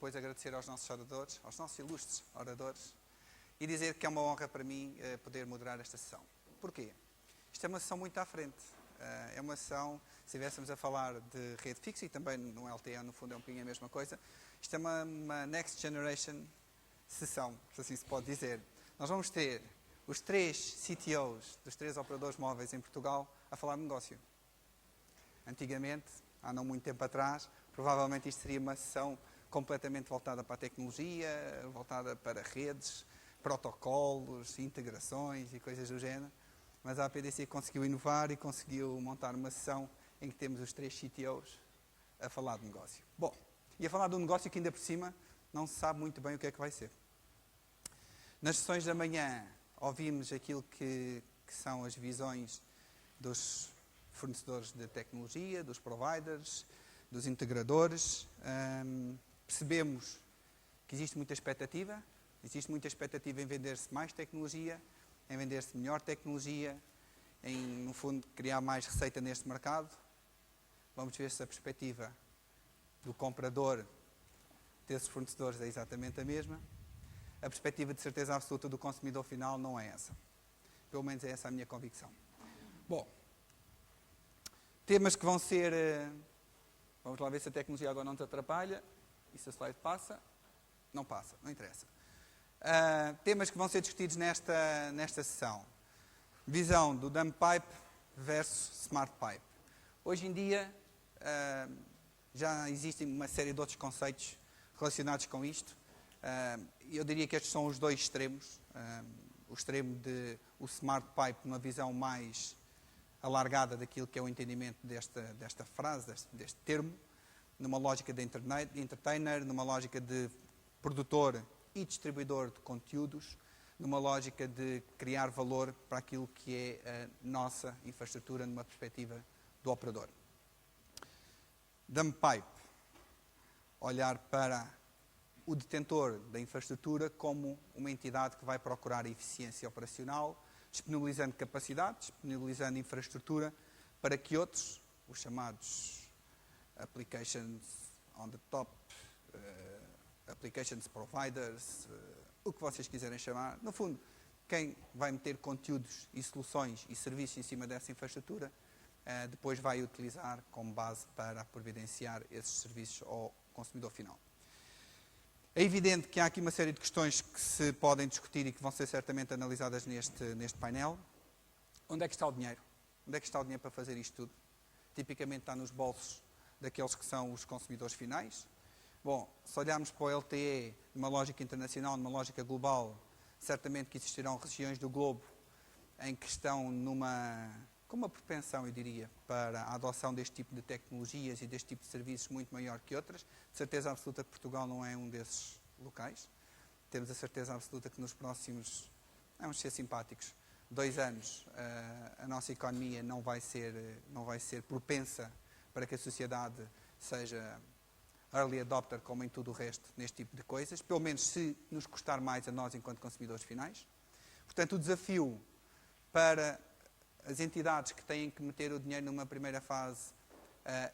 depois agradecer aos nossos oradores, aos nossos ilustres oradores, e dizer que é uma honra para mim poder moderar esta sessão. Porquê? Isto é uma sessão muito à frente. É uma sessão, se estivéssemos a falar de rede fixa, e também no LTE, no fundo, é um pouquinho a mesma coisa, isto é uma Next Generation sessão, se assim se pode dizer. Nós vamos ter os 3 CTOs dos 3 operadores móveis em Portugal a falar de negócio. Antigamente, há não muito tempo atrás, provavelmente isto seria uma sessão completamente voltada para a tecnologia, voltada para redes, protocolos, integrações e coisas do género. Mas a APDC conseguiu inovar e conseguiu montar uma sessão em que temos os 3 CTOs a falar de negócio. Bom, e a falar de um negócio que ainda por cima não se sabe muito bem o que é que vai ser. Nas sessões da manhã ouvimos aquilo que são as visões dos fornecedores de tecnologia, dos providers, dos integradores. Percebemos que existe muita expectativa em vender-se mais tecnologia, em vender-se melhor tecnologia, em, no fundo, criar mais receita neste mercado. Vamos ver se a perspectiva do comprador desses fornecedores é exatamente a mesma. A perspectiva de certeza absoluta do consumidor final não é essa. Pelo menos é essa a minha convicção. Bom, temas que vão ser... Vamos lá ver se a tecnologia agora não nos atrapalha. E se a slide passa? Não passa, não interessa. Temas que vão ser discutidos nesta sessão. Visão do dumb pipe versus smart pipe. Hoje em dia, já existem uma série de outros conceitos relacionados com isto. Eu diria que estes são os 2 extremos. O extremo de o smart pipe, numa visão mais alargada daquilo que é o entendimento desta frase, deste termo, numa lógica de entertainer, numa lógica de produtor e distribuidor de conteúdos, numa lógica de criar valor para aquilo que é a nossa infraestrutura numa perspectiva do operador. Dumb pipe, olhar para o detentor da infraestrutura como uma entidade que vai procurar a eficiência operacional, disponibilizando capacidade, disponibilizando infraestrutura para que outros, os chamados applications on the top, applications providers, o que vocês quiserem chamar, no fundo, quem vai meter conteúdos e soluções e serviços em cima dessa infraestrutura, depois vai utilizar como base para providenciar esses serviços ao consumidor final. É evidente que há aqui uma série de questões que se podem discutir e que vão ser certamente analisadas neste painel. Onde é que está o dinheiro? Onde é que está o dinheiro para fazer isto tudo? Tipicamente está nos bolsos daqueles que são os consumidores finais. Bom, se olharmos para o LTE numa lógica internacional, numa lógica global, certamente que existirão regiões do globo em que estão com uma propensão, eu diria, para a adoção deste tipo de tecnologias e deste tipo de serviços muito maior que outras. De certeza absoluta que Portugal não é um desses locais. Temos a certeza absoluta que nos próximos, vamos ser simpáticos, 2 anos, a nossa economia não vai ser propensa para que a sociedade seja early adopter, como em tudo o resto, neste tipo de coisas, pelo menos se nos custar mais a nós enquanto consumidores finais. Portanto, o desafio para as entidades que têm que meter o dinheiro numa primeira fase a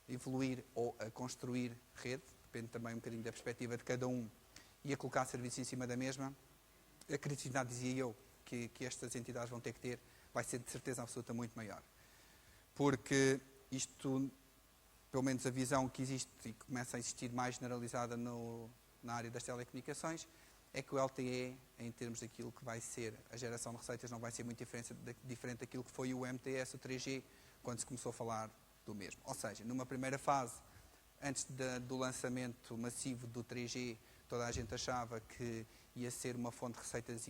evoluir ou a construir rede, depende também um bocadinho da perspectiva de cada um, e a colocar serviços em cima da mesma, a criticidade, dizia eu, que estas entidades vão ter que ter, vai ser de certeza absoluta muito maior. Porque isto, pelo menos a visão que existe e que começa a existir mais generalizada na área das telecomunicações, é que o LTE, em termos daquilo que vai ser a geração de receitas, não vai ser muito diferente daquilo que foi o MTS, o 3G, quando se começou a falar do mesmo. Ou seja, numa primeira fase, antes do lançamento massivo do 3G, toda a gente achava que ia ser uma fonte de receitas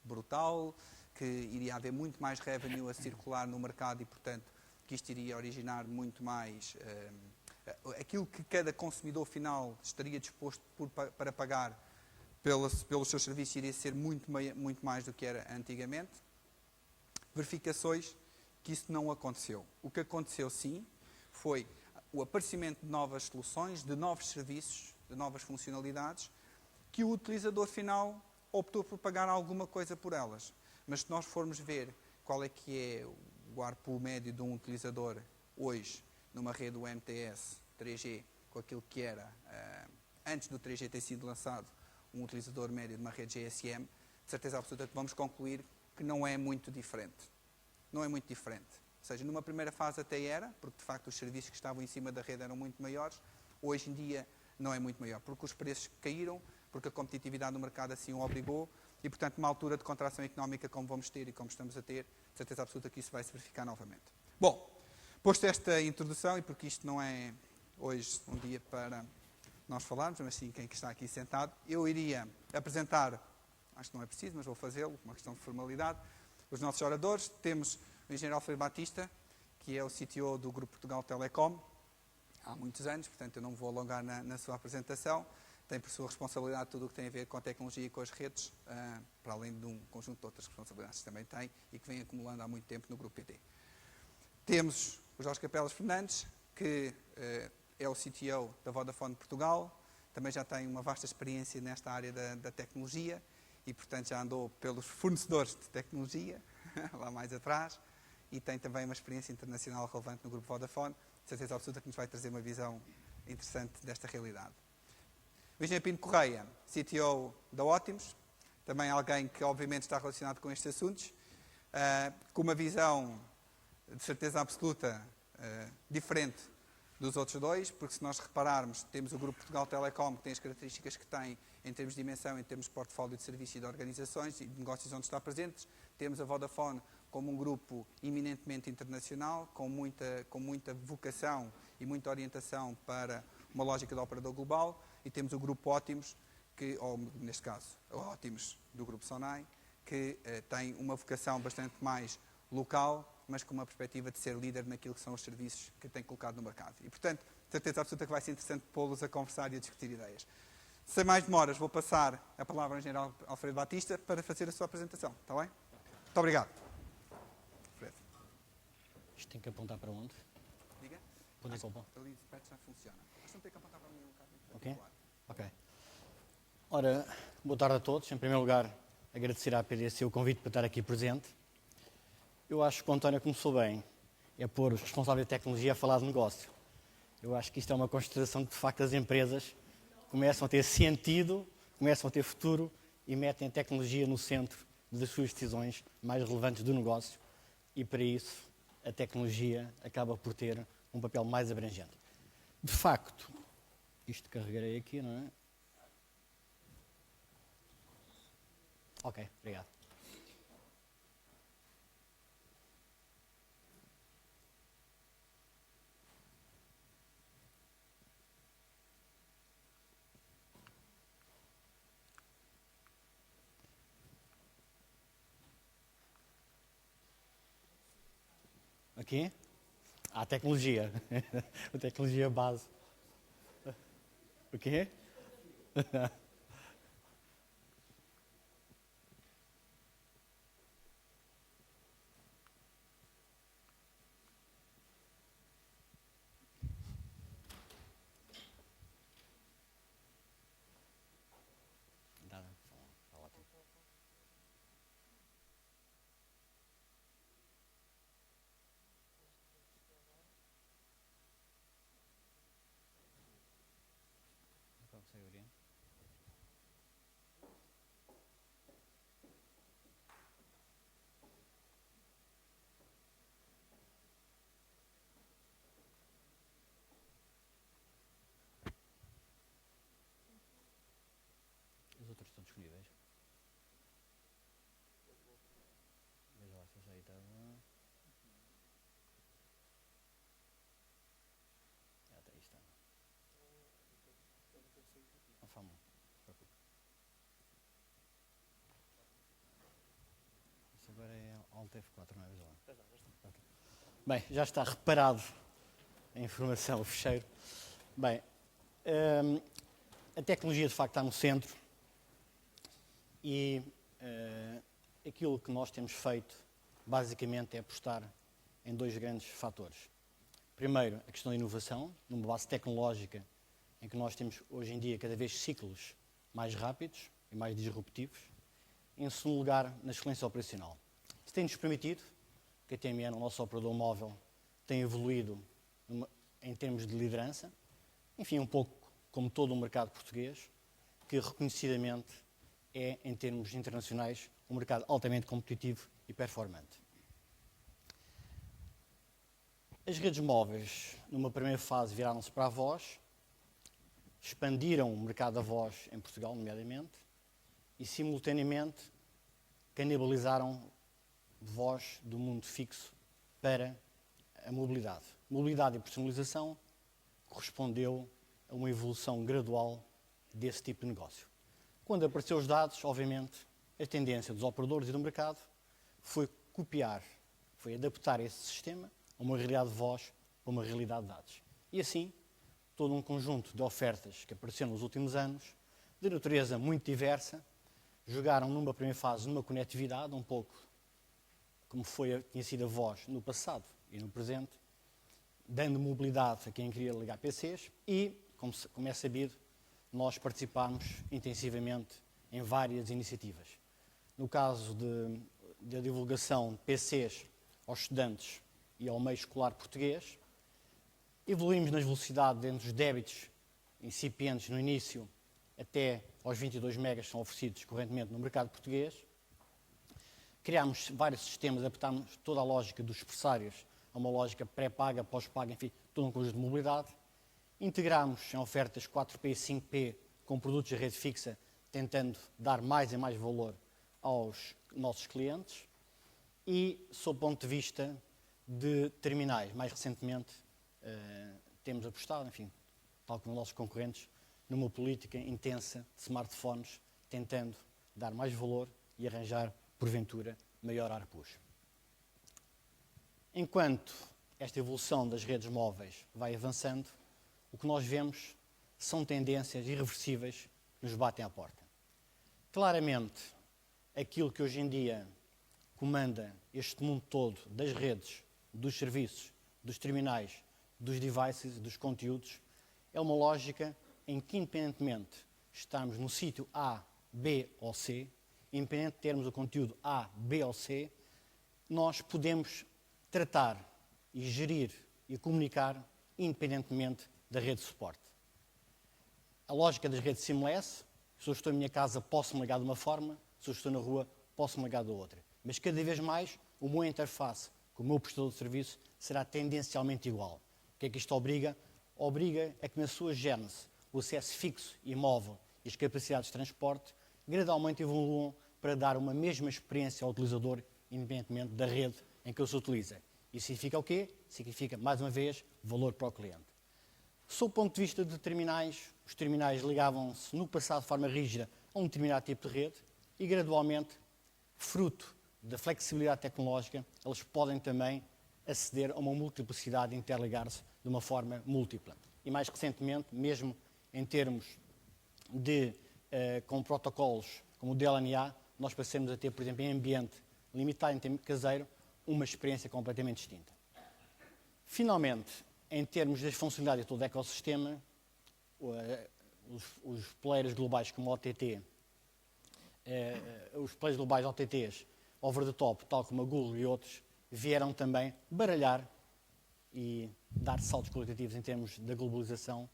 brutal, que iria haver muito mais revenue a circular no mercado e, portanto, que isto iria originar muito mais... aquilo que cada consumidor final estaria disposto para pagar pelos seus serviços iria ser muito mais do que era antigamente. Verificações que isso não aconteceu. O que aconteceu, sim, foi o aparecimento de novas soluções, de novos serviços, de novas funcionalidades, que o utilizador final optou por pagar alguma coisa por elas. Mas se nós formos ver qual é que é o ARPU médio de um utilizador hoje, numa rede UMTS 3G, com aquilo que era antes do 3G ter sido lançado, um utilizador médio de uma rede GSM, de certeza absoluta que vamos concluir que não é muito diferente. Não é muito diferente. Ou seja, numa primeira fase até era, porque de facto os serviços que estavam em cima da rede eram muito maiores, hoje em dia não é muito maior, porque os preços caíram, porque a competitividade no mercado assim o obrigou, e portanto numa altura de contração económica como vamos ter e como estamos a ter, de certeza absoluta que isso vai se verificar novamente. Bom, posto esta introdução, e porque isto não é hoje um dia para nós falarmos, mas sim quem está aqui sentado, eu iria apresentar, acho que não é preciso, mas vou fazê-lo, uma questão de formalidade, os nossos oradores. Temos o engenheiro Alfredo Batista, que é o CTO do Grupo Portugal Telecom, há muitos anos, portanto eu não me vou alongar na sua apresentação. Tem por sua responsabilidade tudo o que tem a ver com a tecnologia e com as redes, para além de um conjunto de outras responsabilidades que também tem e que vem acumulando há muito tempo no Grupo PT. Temos o Jorge Capelas Fernandes, que é o CTO da Vodafone Portugal, também já tem uma vasta experiência nesta área da tecnologia e, portanto, já andou pelos fornecedores de tecnologia, lá mais atrás, e tem também uma experiência internacional relevante no Grupo Vodafone, de certeza absoluta que nos vai trazer uma visão interessante desta realidade. O engenheiro Pino Correia, CTO da Ótimos, também alguém que obviamente está relacionado com estes assuntos, com uma visão de certeza absoluta diferente dos outros dois, porque se nós repararmos, temos o Grupo Portugal Telecom, que tem as características que tem em termos de dimensão, em termos de portfólio de serviços e de organizações e de negócios onde está presentes. Temos a Vodafone como um grupo eminentemente internacional, com muita vocação e muita orientação para uma lógica de operador global, e temos o Grupo Ótimos, ou neste caso, o Ótimos do Grupo Sonai, que tem uma vocação bastante mais local, mas com uma perspectiva de ser líder naquilo que são os serviços que tem colocado no mercado. E, portanto, certeza absoluta que vai ser interessante pô-los a conversar e a discutir ideias. Sem mais demoras, vou passar a palavra ao engenheiro Alfredo Batista para fazer a sua apresentação. Está bem? Muito obrigado. Alfredo. Isto tem que apontar para onde? Diga? Onde é que eu vou? Ali de perto já funciona. Acho que não tem que apontar para mim um bocado. Ok? Ok. Ora, boa tarde a todos. Em primeiro lugar, agradecer à PDC o convite para estar aqui presente. Eu acho que o António começou bem, é pôr os responsáveis de tecnologia a falar de negócio. Eu acho que isto é uma constatação que, de facto, as empresas começam a ter sentido, começam a ter futuro e metem a tecnologia no centro das suas decisões mais relevantes do negócio, e para isso a tecnologia acaba por ter um papel mais abrangente. De facto, isto carregarei aqui, não é? Ok, obrigado. Aqui? A tecnologia. A tecnologia base. O quê? Os outros estão disponíveis. Veja lá se aí está. Até aí está. Não faz mal, não se preocupe. Isso agora é Alt F4, não é? Veja lá. Okay. Bem, já está reparado a informação, o fecheiro. Bem, a tecnologia de facto está no centro e aquilo que nós temos feito basicamente é apostar em dois grandes fatores. Primeiro, a questão da inovação, numa base tecnológica em que nós temos hoje em dia cada vez ciclos mais rápidos e mais disruptivos. Em segundo lugar, na excelência operacional. Isso tem-nos permitido que a TMN, o nosso operador móvel, tem evoluído em termos de liderança, enfim, um pouco como todo o mercado português, que reconhecidamente é, em termos internacionais, um mercado altamente competitivo e performante. As redes móveis, numa primeira fase, viraram-se para a voz, expandiram o mercado da voz em Portugal, nomeadamente, e, simultaneamente, canibalizaram voz do mundo fixo para a mobilidade. Mobilidade e personalização correspondeu a uma evolução gradual desse tipo de negócio. Quando apareceram os dados, obviamente, a tendência dos operadores e do mercado foi copiar, foi adaptar esse sistema a uma realidade de voz, a uma realidade de dados. E assim, todo um conjunto de ofertas que apareceram nos últimos anos, de natureza muito diversa, jogaram numa primeira fase numa conectividade, um pouco como tinha sido a voz no passado e no presente, dando mobilidade a quem queria ligar PCs e, como é sabido, nós participámos intensivamente em várias iniciativas. No caso da divulgação de PCs aos estudantes e ao meio escolar português, evoluímos nas velocidades entre os débitos incipientes no início até aos 22 megas que são oferecidos correntemente no mercado português. Criámos vários sistemas, adaptámos toda a lógica dos expressários a uma lógica pré-paga, pós-paga, enfim, todo um conjunto de mobilidade. Integramos em ofertas 4P e 5P com produtos de rede fixa, tentando dar mais e mais valor aos nossos clientes. E, sob o ponto de vista de terminais, mais recentemente, temos apostado, enfim, tal como os nossos concorrentes, numa política intensa de smartphones, tentando dar mais valor e arranjar, porventura, maior ARPUs. Enquanto esta evolução das redes móveis vai avançando, o que nós vemos são tendências irreversíveis que nos batem à porta. Claramente, aquilo que hoje em dia comanda este mundo todo das redes, dos serviços, dos terminais, dos devices, dos conteúdos, é uma lógica em que, independentemente de estarmos no sítio A, B ou C, independente de termos o conteúdo A, B ou C, nós podemos tratar e gerir e comunicar independentemente da rede de suporte. A lógica das redes seamless, se eu estou em minha casa posso-me ligar de uma forma, se eu estou na rua posso-me ligar de outra. Mas cada vez mais o meu interface com o meu prestador de serviço será tendencialmente igual. O que é que isto obriga? Obriga a que na sua gênese o acesso fixo e móvel e as capacidades de transporte gradualmente evoluam para dar uma mesma experiência ao utilizador, independentemente da rede em que ele se utiliza. Isso significa o quê? Significa, mais uma vez, valor para o cliente. Sob o ponto de vista de terminais, os terminais ligavam-se no passado de forma rígida a um determinado tipo de rede e gradualmente, fruto da flexibilidade tecnológica, eles podem também aceder a uma multiplicidade e interligar-se de uma forma múltipla. E mais recentemente, mesmo em termos de, com protocolos como o DLNA, nós passamos a ter, por exemplo, em ambiente limitado, em tempo caseiro, uma experiência completamente distinta. Finalmente, em termos das funcionalidades de todo o ecossistema, os players globais como o OTT, os players globais OTTs, over the top, tal como a Google e outros, vieram também baralhar e dar saltos qualitativos em termos da globalização,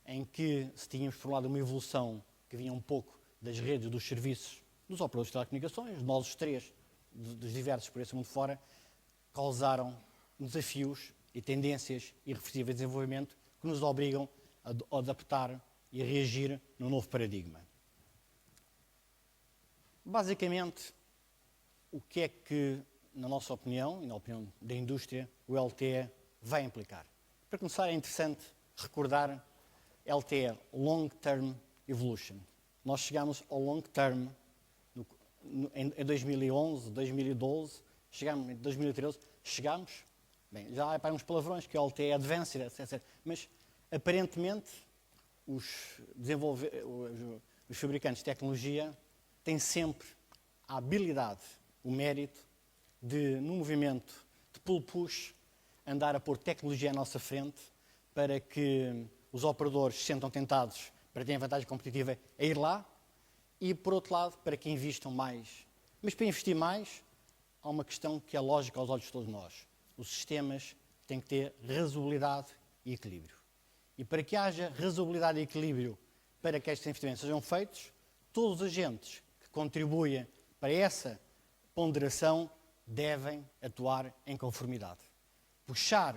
em que se tínhamos, por um lado, uma evolução que vinha um pouco das redes, dos serviços, dos operadores de telecomunicações, nós os três, dos diversos por esse mundo fora, causaram desafios e tendências irreversíveis de desenvolvimento que nos obrigam a adaptar e a reagir num novo paradigma. Basicamente, o que é que, na nossa opinião, e na opinião da indústria, o LTE vai implicar? Para começar, é interessante recordar LTE, Long Term Evolution. Nós chegámos ao Long Term em 2011, 2012, chegámos em 2013, chegámos, bem, já há para uns palavrões que o LTE Advanced, etc. Mas, aparentemente, os fabricantes de tecnologia têm sempre a habilidade, o mérito de, num movimento de pull-push, andar a pôr tecnologia à nossa frente para que os operadores se sentam tentados para terem vantagem competitiva a ir lá e, por outro lado, para que investam mais. Mas para investir mais, há uma questão que é lógica aos olhos de todos nós. Os sistemas têm que ter razoabilidade e equilíbrio. E para que haja razoabilidade e equilíbrio para que estes investimentos sejam feitos, todos os agentes que contribuem para essa ponderação devem atuar em conformidade. Puxar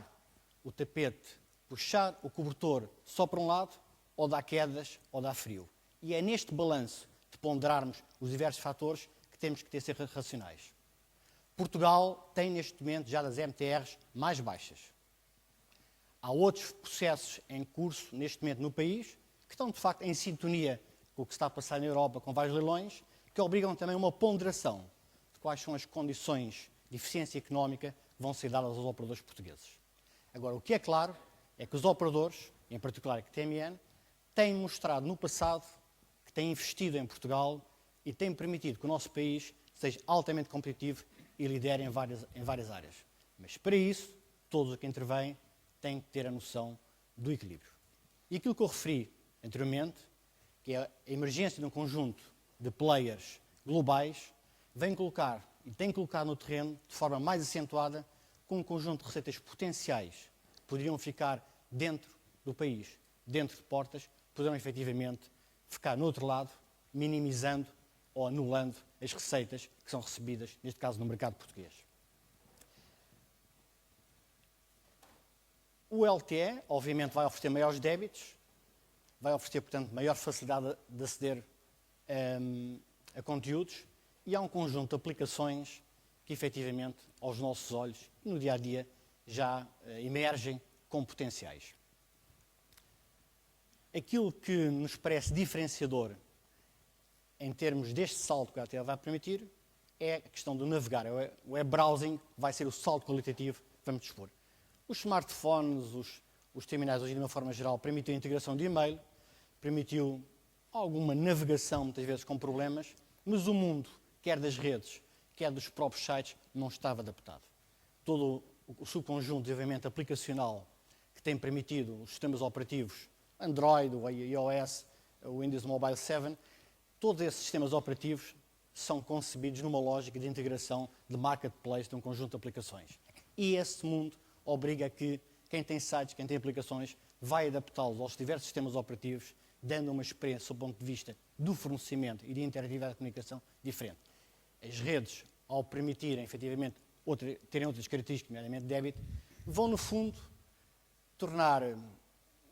o tapete, puxar o cobertor só para um lado, ou dá quedas ou dá frio. E é neste balanço de ponderarmos os diversos fatores que temos que ter ser racionais. Portugal tem neste momento já das MTRs mais baixas. Há outros processos em curso neste momento no país que estão de facto em sintonia com o que se está a passar na Europa com vários leilões, que obrigam também a uma ponderação de quais são as condições de eficiência económica que vão ser dadas aos operadores portugueses. Agora, o que é claro é que os operadores, em particular a TMN, têm mostrado no passado que têm investido em Portugal e têm permitido que o nosso país seja altamente competitivo e lidere em várias áreas. Mas para isso, todos os que intervêm têm que ter a noção do equilíbrio. E aquilo que eu referi anteriormente, que é a emergência de um conjunto de players globais, vem colocar e tem colocado no terreno, de forma mais acentuada, com um conjunto de receitas potenciais que poderiam ficar dentro do país, dentro de portas, poderão efetivamente ficar no outro lado, minimizando ou anulando as receitas que são recebidas, neste caso, no mercado português. O LTE, obviamente, vai oferecer maiores débitos, vai oferecer, portanto, maior facilidade de aceder a conteúdos e há um conjunto de aplicações que, efetivamente, aos nossos olhos, no dia-a-dia, já emergem como potenciais. Aquilo que nos parece diferenciador em termos deste salto que a LTE vai permitir é a questão do navegar. O web browsing vai ser o salto qualitativo que vamos dispor. Os smartphones, os terminais, hoje de uma forma geral, permitem a integração de e-mail, permitiu alguma navegação, muitas vezes com problemas, mas o mundo, quer das redes, quer dos próprios sites, não estava adaptado. Todo o subconjunto de desenvolvimento aplicacional que tem permitido os sistemas operativos Android, o iOS, o Windows Mobile 7, todos esses sistemas operativos são concebidos numa lógica de integração de marketplace de um conjunto de aplicações. E esse mundo obriga a que quem tem sites, quem tem aplicações, vai adaptá-los aos diversos sistemas operativos, dando uma experiência, do ponto de vista do fornecimento e de interatividade de comunicação, diferente. As redes, ao permitirem, efetivamente, terem outras características, nomeadamente débito, vão, no fundo, tornar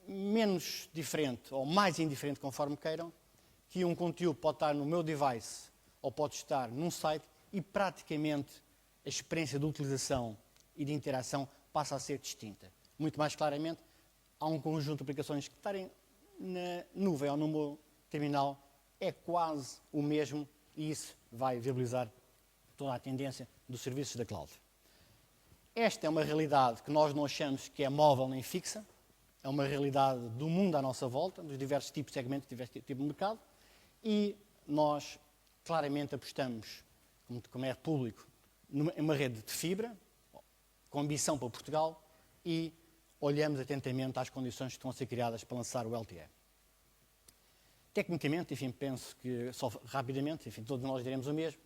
menos diferente ou mais indiferente, conforme queiram, que um conteúdo pode estar no meu device ou pode estar num site e praticamente a experiência de utilização e de interação passa a ser distinta. Muito mais claramente, há um conjunto de aplicações que estarem na nuvem ou no meu terminal é quase o mesmo e isso vai viabilizar toda a tendência dos serviços da cloud. Esta é uma realidade que nós não achamos que é móvel nem fixa, é uma realidade do mundo à nossa volta, dos diversos tipos de segmentos, diversos tipos de mercado, e nós claramente apostamos, como é público, em uma rede de fibra, com ambição para Portugal, e olhamos atentamente às condições que estão a ser criadas para lançar o LTE. Tecnicamente, enfim, penso que, só rapidamente, enfim, todos nós diremos o mesmo,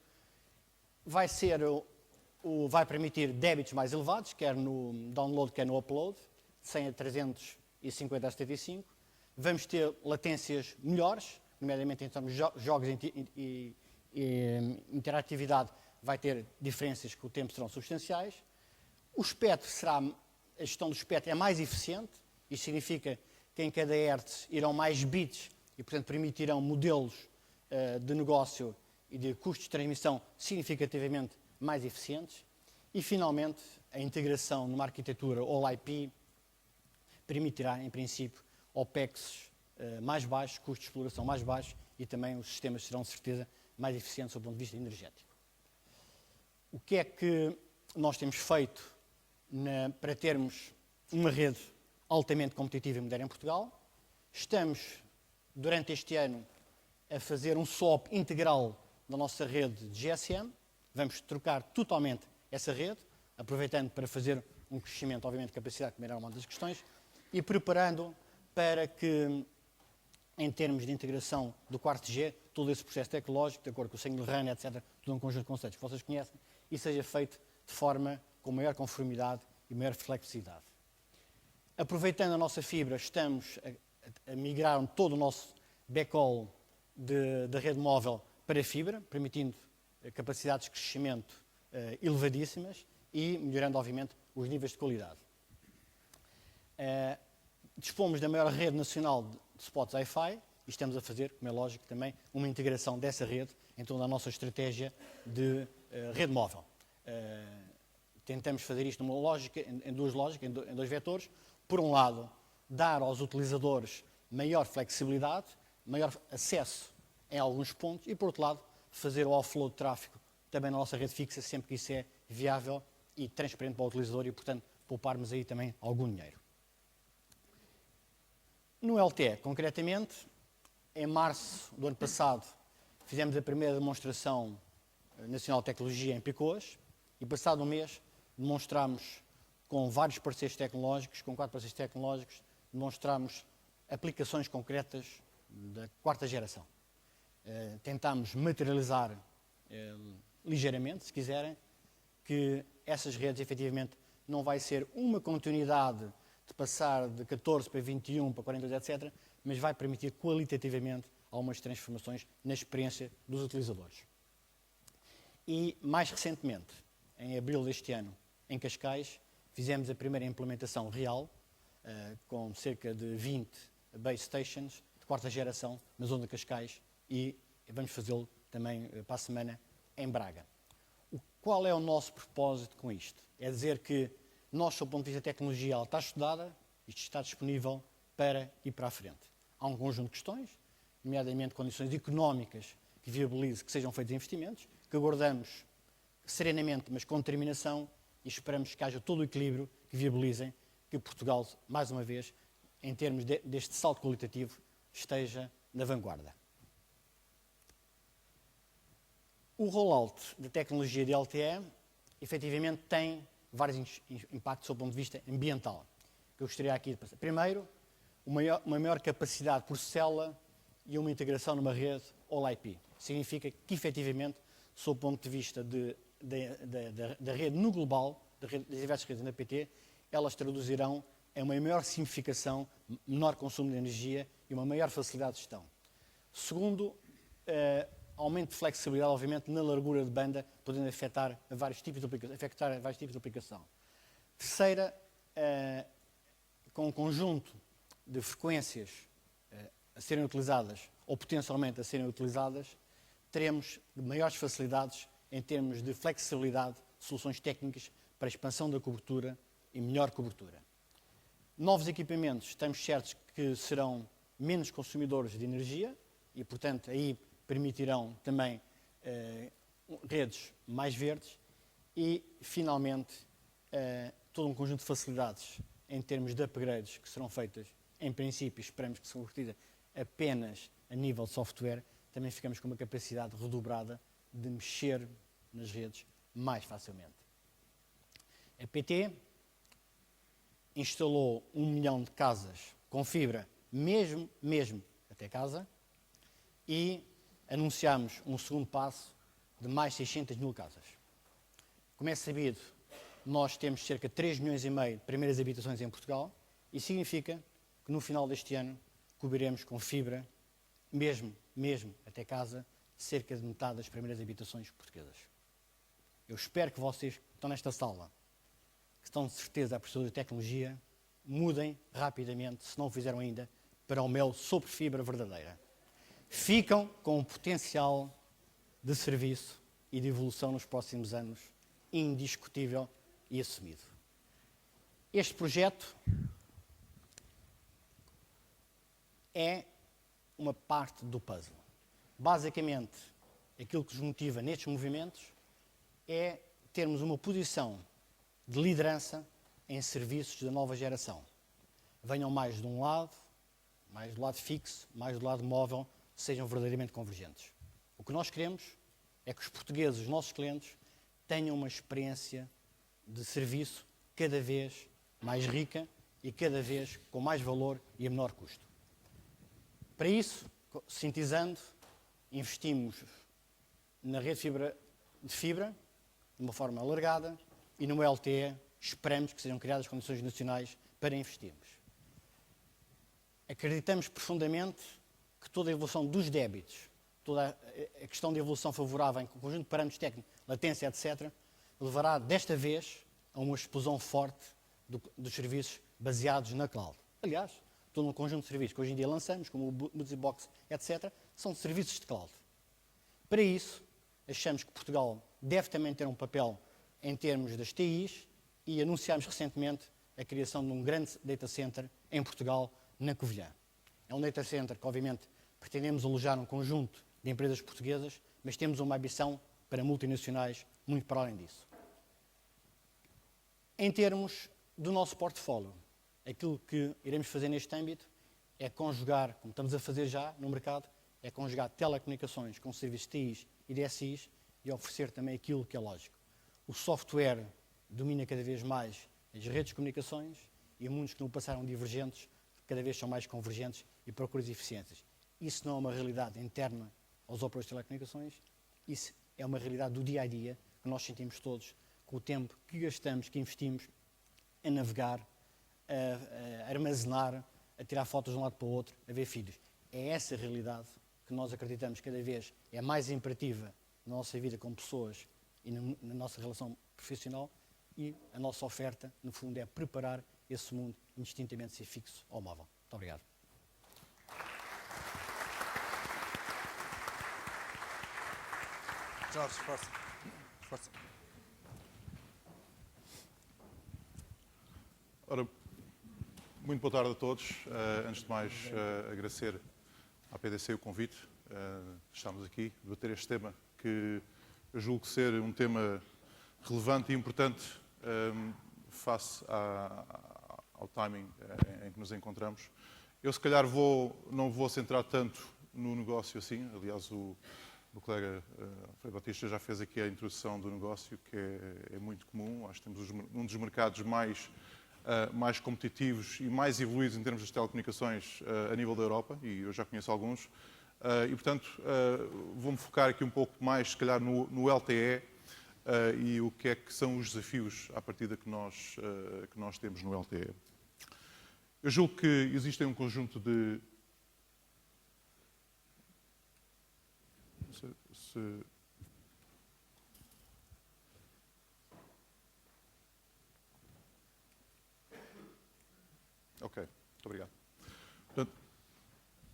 vai permitir débitos mais elevados, quer no download, quer no upload, 100 a 350 a 75. Vamos ter latências melhores, nomeadamente em termos de jogos e interatividade, vai ter diferenças que o tempo serão substanciais. O espectro a gestão do espectro é mais eficiente, isto significa que em cada hertz irão mais bits e, portanto, permitirão modelos de negócio e de custos de transmissão significativamente mais eficientes. E, finalmente, a integração numa arquitetura All-IP permitirá, em princípio, OPEX mais baixos, custos de exploração mais baixos e também os sistemas serão, de certeza, mais eficientes do ponto de vista energético. O que é que nós temos feito para termos uma rede altamente competitiva e moderna em Portugal? Estamos, durante este ano, a fazer um swap integral da nossa rede de GSM. Vamos trocar totalmente essa rede, aproveitando para fazer um crescimento, obviamente, de capacidade, como era uma das questões, e preparando para que, em termos de integração do quarto G, todo esse processo tecnológico, de acordo com o single RAN, etc., todo um conjunto de conceitos que vocês conhecem, e seja feito de forma com maior conformidade e maior flexibilidade. Aproveitando a nossa fibra, estamos a migrar todo o nosso backhaul da rede móvel para fibra, permitindo capacidades de crescimento elevadíssimas e melhorando, obviamente, os níveis de qualidade. Dispomos da maior rede nacional de spots Wi-Fi e estamos a fazer, como é lógico, também uma integração dessa rede em toda a nossa estratégia de rede móvel. Tentamos fazer isto numa lógica, em dois vetores. Por um lado, dar aos utilizadores maior flexibilidade, maior acesso em alguns pontos e, por outro lado, fazer o offload de tráfego também na nossa rede fixa, sempre que isso é viável e transparente para o utilizador e, portanto, pouparmos aí também algum dinheiro. No LTE, concretamente, em março do ano passado, fizemos a primeira demonstração nacional de tecnologia em Picoas e, passado um mês, demonstramos com vários parceiros tecnológicos, com 4 parceiros tecnológicos, demonstramos aplicações concretas da 4ª geração. Tentámos materializar ligeiramente, se quiserem, que essas redes, efetivamente, não vai ser uma continuidade de passar de 14 para 21, para 42, etc., mas vai permitir qualitativamente algumas transformações na experiência dos utilizadores. E, mais recentemente, em abril deste ano, em Cascais, fizemos a primeira implementação real, com cerca de 20 base stations de 4ª geração na zona de Cascais e vamos fazê-lo também para a semana em Braga. Qual é o nosso propósito com isto? É dizer que nós, sob o ponto de vista da tecnologia, ela está estudada, isto está disponível para ir para a frente. Há um conjunto de questões, nomeadamente condições económicas que viabilizem que sejam feitos investimentos, que aguardamos serenamente, mas com determinação, e esperamos que haja todo o equilíbrio que viabilizem que Portugal, mais uma vez, em termos deste salto qualitativo, esteja na vanguarda. O rollout da tecnologia de LTE, efetivamente, tem vários impactos sob o ponto de vista ambiental, que eu gostaria aqui de passar. Primeiro, uma maior capacidade por célula e uma integração numa rede All-IP. Significa que, efetivamente, sob o ponto de vista da rede no global, das diversas redes na PT, elas traduzirão em uma maior simplificação, menor consumo de energia e uma maior facilidade de gestão. Segundo, aumento de flexibilidade, obviamente, na largura de banda, podendo afetar vários tipos de aplicação. Terceira, com um conjunto de frequências a serem utilizadas ou potencialmente a serem utilizadas, teremos maiores facilidades em termos de flexibilidade, soluções técnicas para a expansão da cobertura e melhor cobertura. Novos equipamentos, estamos certos que serão menos consumidores de energia e, portanto, aí permitirão também redes mais verdes e, finalmente, todo um conjunto de facilidades em termos de upgrades que serão feitas, em princípio, esperamos que sejam convertidas apenas a nível de software, também ficamos com uma capacidade redobrada de mexer nas redes mais facilmente. A PT instalou 1 milhão de casas com fibra, mesmo até casa, e anunciámos um segundo passo de mais 600 mil casas. Como é sabido, nós temos cerca de 3 milhões e meio de primeiras habitações em Portugal e significa que no final deste ano cobriremos com fibra, mesmo até casa, cerca de metade das primeiras habitações portuguesas. Eu espero que vocês que estão nesta sala, que estão de certeza apreciadores de tecnologia, mudem rapidamente, se não o fizeram ainda, para o mel sobre fibra verdadeira. Ficam com um potencial de serviço e de evolução nos próximos anos indiscutível e assumido. Este projeto é uma parte do puzzle. Basicamente, aquilo que nos motiva nestes movimentos é termos uma posição de liderança em serviços da nova geração. Venham mais de um lado, mais do lado fixo, mais do lado móvel, sejam verdadeiramente convergentes. O que nós queremos é que os portugueses, os nossos clientes, tenham uma experiência de serviço cada vez mais rica e cada vez com mais valor e a menor custo. Para isso, sintetizando, investimos na rede de fibra, de uma forma alargada, e no LTE esperamos que sejam criadas condições nacionais para investirmos. Acreditamos profundamente que toda a evolução dos débitos, toda a questão de evolução favorável em conjunto de parâmetros técnicos, latência, etc., levará desta vez a uma explosão forte dos serviços baseados na cloud. Aliás, todo um conjunto de serviços que hoje em dia lançamos, como o Busybox, etc., são serviços de cloud. Para isso, achamos que Portugal deve também ter um papel em termos das TIs e anunciámos recentemente a criação de um grande data center em Portugal, na Covilhã. É um data center que, obviamente, pretendemos alojar um conjunto de empresas portuguesas, mas temos uma ambição para multinacionais muito para além disso. Em termos do nosso portfólio, aquilo que iremos fazer neste âmbito é conjugar, como estamos a fazer já no mercado, é conjugar telecomunicações com serviços TIs e DSIs e oferecer também aquilo que é lógico. O software domina cada vez mais as redes de comunicações e mundos que não passaram divergentes cada vez são mais convergentes e procuram eficiências. Isso não é uma realidade interna aos operadores de telecomunicações, isso é uma realidade do dia a dia que nós sentimos todos com o tempo que gastamos, que investimos a navegar, a armazenar, a tirar fotos de um lado para o outro, a ver vídeos. É essa realidade que nós acreditamos cada vez é mais imperativa na nossa vida como pessoas e na nossa relação profissional e a nossa oferta, no fundo, é preparar esse mundo indistintamente ser fixo ou móvel. Muito obrigado. Jorge, força. Força. Ora, muito boa tarde a todos. Antes de mais, agradecer à PDC o convite. Estamos aqui a debater este tema que eu julgo ser um tema relevante e importante face ao timing em que nos encontramos. Eu, se calhar, não vou centrar tanto no negócio assim. Aliás, o colega Alfredo Batista já fez aqui a introdução do negócio, que é muito comum. Acho que temos um dos mercados mais competitivos e mais evoluídos em termos das telecomunicações a nível da Europa, e eu já conheço alguns. E, portanto, vou-me focar aqui um pouco mais, se calhar, no LTE e o que é que são os desafios à partida que nós temos no LTE. Eu julgo que existem um conjunto de... Ok, muito obrigado. Portanto,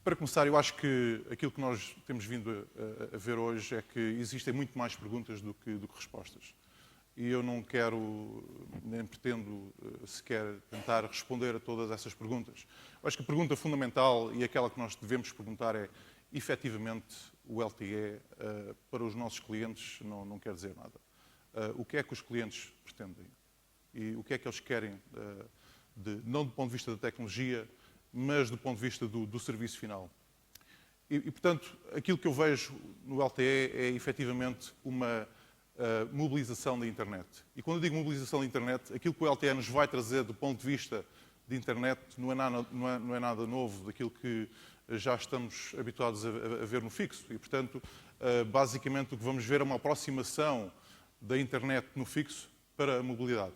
para começar, eu acho que aquilo que nós temos vindo a ver hoje é que existem muito mais perguntas do que respostas. E eu não quero, nem pretendo sequer tentar responder a todas essas perguntas. Eu acho que a pergunta fundamental e aquela que nós devemos perguntar é, efetivamente, o LTE para os nossos clientes não quer dizer nada. O que é que os clientes pretendem? E o que é que eles querem, não do ponto de vista da tecnologia, mas do ponto de vista do serviço final? E, portanto, aquilo que eu vejo no LTE é, efetivamente, uma mobilização da internet. E quando eu digo mobilização da internet, aquilo que o LTE nos vai trazer do ponto de vista de internet não é nada novo daquilo que já estamos habituados a ver no fixo. E, portanto, basicamente o que vamos ver é uma aproximação da internet no fixo para a mobilidade.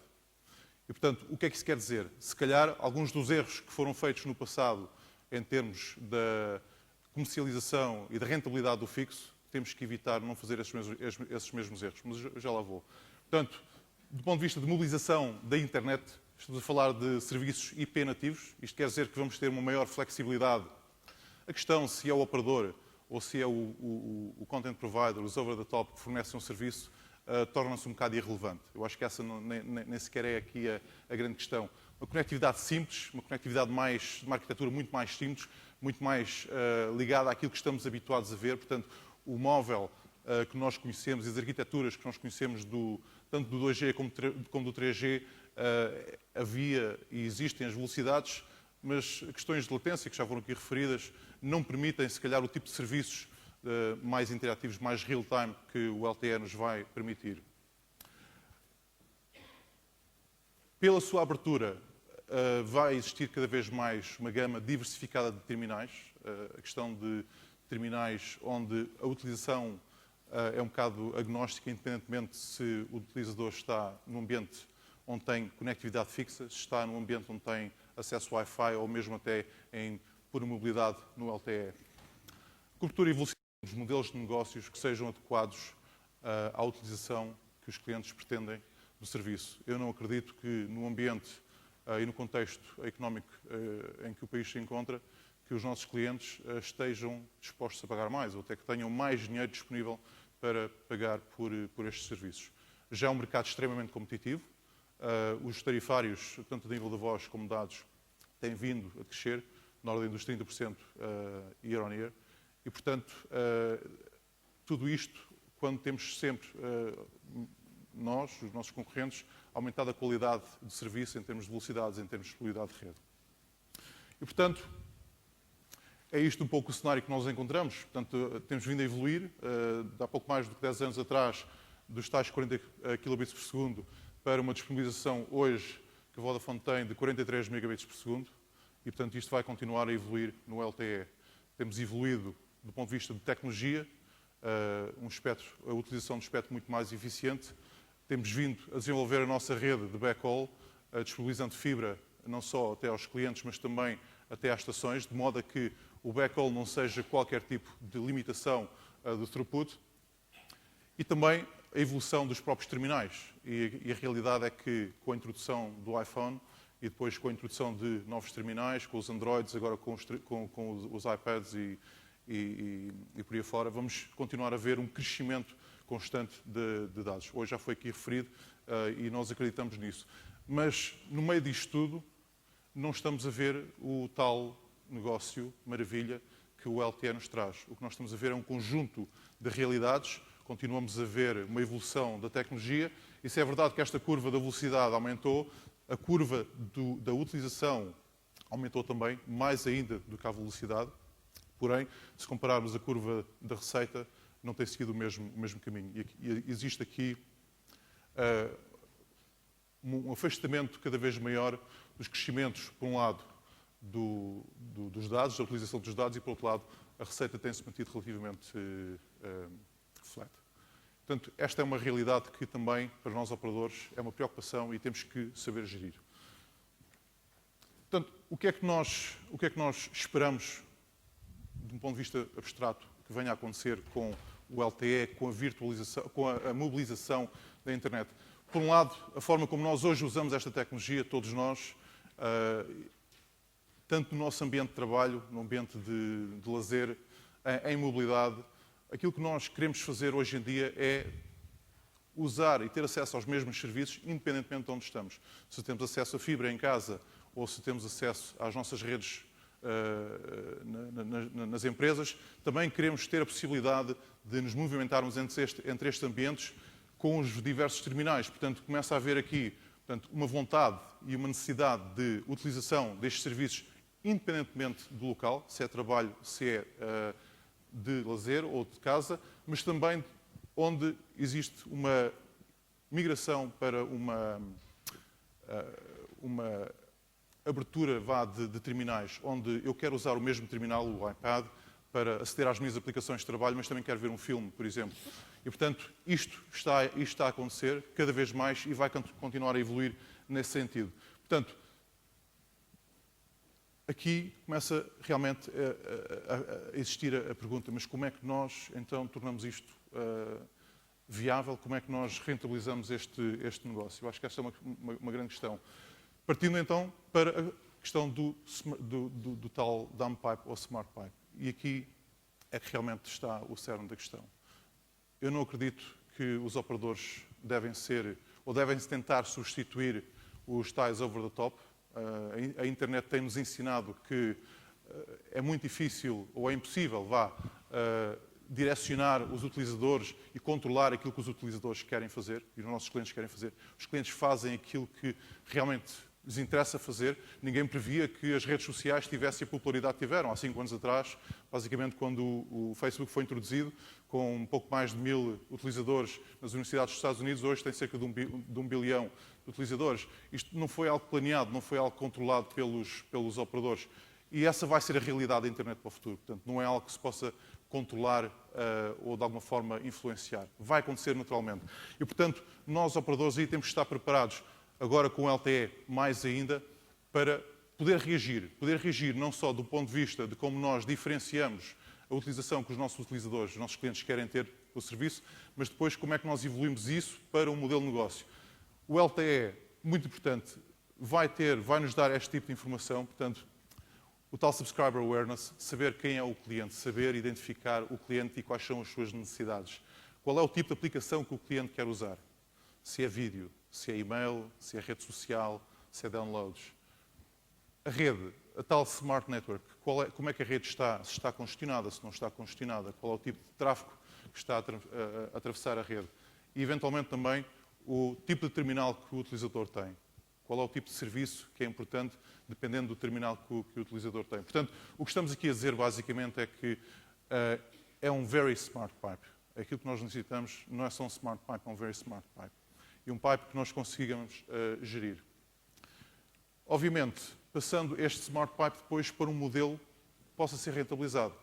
E, portanto, o que é que isso quer dizer? Se calhar, alguns dos erros que foram feitos no passado em termos da comercialização e da rentabilidade do fixo, temos que evitar não fazer esses mesmos erros. Mas eu já lá vou. Portanto, do ponto de vista de mobilização da internet, estamos a falar de serviços IP nativos. Isto quer dizer que vamos ter uma maior flexibilidade. A questão se é o operador ou se é o content provider, os over-the-top que fornecem um serviço, torna-se um bocado irrelevante. Eu acho que essa nem sequer é aqui a grande questão. Uma conectividade simples, uma conectividade de uma arquitetura muito mais simples, muito mais ligada àquilo que estamos habituados a ver. Portanto, o móvel que nós conhecemos e as arquiteturas que nós conhecemos tanto do 2G como do 3G, havia e existem as velocidades, mas questões de latência, que já foram aqui referidas, não permitem, se calhar, o tipo de serviços mais interativos, mais real-time, que o LTE nos vai permitir. Pela sua abertura, vai existir cada vez mais uma gama diversificada de terminais. A questão de terminais onde a utilização é um bocado agnóstica, independentemente se o utilizador está num ambiente onde tem conectividade fixa, se está num ambiente onde tem acesso Wi-Fi ou mesmo até em pura mobilidade no LTE. Cobertura e velocidade dos modelos de negócios que sejam adequados à utilização que os clientes pretendem do serviço. Eu não acredito que no ambiente e no contexto económico em que o país se encontra, que os nossos clientes estejam dispostos a pagar mais ou até que tenham mais dinheiro disponível para pagar por estes serviços. Já é um mercado extremamente competitivo. Os tarifários, tanto a nível de voz como de dados, têm vindo a crescer, na ordem dos 30% year on year. E, portanto, tudo isto, quando temos sempre nós, os nossos concorrentes, aumentado a qualidade de serviço em termos de velocidades, em termos de fluidade de rede. E, portanto, é isto um pouco o cenário que nós encontramos. Portanto, temos vindo a evoluir. Há pouco mais do que 10 anos atrás, dos tais 40 kbps por segundo, para uma disponibilização hoje que a Vodafone tem de 43 megabits por segundo. E, portanto, isto vai continuar a evoluir no LTE. Temos evoluído do ponto de vista de tecnologia, a utilização de espectro muito mais eficiente. Temos vindo a desenvolver a nossa rede de backhaul, disponibilizando fibra não só até aos clientes, mas também até às estações, de modo a que o backhaul não seja qualquer tipo de limitação do throughput. E também a evolução dos próprios terminais. E a realidade é que, com a introdução do iPhone e depois com a introdução de novos terminais, com os Androids, agora com os iPads e por aí fora, vamos continuar a ver um crescimento constante de dados. Hoje já foi aqui referido e nós acreditamos nisso. Mas, no meio disto tudo, não estamos a ver o tal negócio maravilha que o LTE nos traz. O que nós estamos a ver é um conjunto de realidades. Continuamos a ver uma evolução da tecnologia. E se é verdade que esta curva da velocidade aumentou, a curva da utilização aumentou também, mais ainda do que a velocidade. Porém, se compararmos a curva da receita, não tem seguido o mesmo caminho. E existe aqui um afastamento cada vez maior dos crescimentos, por um lado, dos dados, da utilização dos dados, e, por outro lado, a receita tem-se mantido relativamente flat. Portanto, esta é uma realidade que também, para nós operadores, é uma preocupação e temos que saber gerir. Portanto, o que é que nós esperamos, de um ponto de vista abstrato, que venha a acontecer com o LTE, com a virtualização, com a mobilização da internet? Por um lado, a forma como nós hoje usamos esta tecnologia, todos nós, tanto no nosso ambiente de trabalho, no ambiente de lazer, em mobilidade, aquilo que nós queremos fazer hoje em dia é usar e ter acesso aos mesmos serviços, independentemente de onde estamos. Se temos acesso a fibra em casa ou se temos acesso às nossas redes nas empresas, também queremos ter a possibilidade de nos movimentarmos entre estes ambientes com os diversos terminais. Portanto, começa a haver aqui uma vontade e uma necessidade de utilização destes serviços independentemente do local, se é trabalho, se é de lazer ou de casa, mas também onde existe uma migração para uma abertura de terminais, onde eu quero usar o mesmo terminal, o iPad, para aceder às minhas aplicações de trabalho, mas também quero ver um filme, por exemplo. E, portanto, isto está a acontecer cada vez mais e vai continuar a evoluir nesse sentido. Portanto, aqui começa realmente a existir a pergunta, mas como é que nós, então, tornamos isto viável? Como é que nós rentabilizamos este negócio? Eu acho que esta é uma grande questão. Partindo, então, para a questão do tal dumb pipe ou smart pipe. E aqui é que realmente está o cerne da questão. Eu não acredito que os operadores devem ser, ou devem tentar substituir os tais over the top. A internet tem-nos ensinado que é muito difícil, ou é impossível, direcionar os utilizadores e controlar aquilo que os utilizadores querem fazer e os nossos clientes querem fazer. Os clientes fazem aquilo que realmente lhes interessa fazer. Ninguém previa que as redes sociais tivessem a popularidade que tiveram. Há 5 anos atrás, basicamente, quando o Facebook foi introduzido, com um pouco mais de 1000 utilizadores nas universidades dos Estados Unidos, hoje tem cerca de 1 bilhão de utilizadores. Isto não foi algo planeado, não foi algo controlado pelos operadores. E essa vai ser a realidade da internet para o futuro. Portanto, não é algo que se possa controlar ou, de alguma forma, influenciar. Vai acontecer naturalmente. E, portanto, nós, operadores, aí temos que estar preparados, agora com o LTE mais ainda, para poder reagir não só do ponto de vista de como nós diferenciamos a utilização que os nossos utilizadores, os nossos clientes querem ter do serviço, mas depois como é que nós evoluímos isso para um modelo de negócio. O LTE, muito importante, vai nos dar este tipo de informação, portanto, o tal Subscriber Awareness, saber quem é o cliente, saber identificar o cliente e quais são as suas necessidades. Qual é o tipo de aplicação que o cliente quer usar? Se é vídeo, se é e-mail, se é rede social, se é downloads. A rede, a tal Smart Network, como é que a rede está? Se está congestionada, se não está congestionada, qual é o tipo de tráfego que está a atravessar a rede? E, eventualmente, também o tipo de terminal que o utilizador tem. Qual é o tipo de serviço que é importante, dependendo do terminal que o utilizador tem. Portanto, o que estamos aqui a dizer, basicamente, é que é um very smart pipe. Aquilo que nós necessitamos não é só um smart pipe, é um very smart pipe. E um pipe que nós consigamos gerir. Obviamente, passando este smart pipe depois para um modelo que possa ser rentabilizado.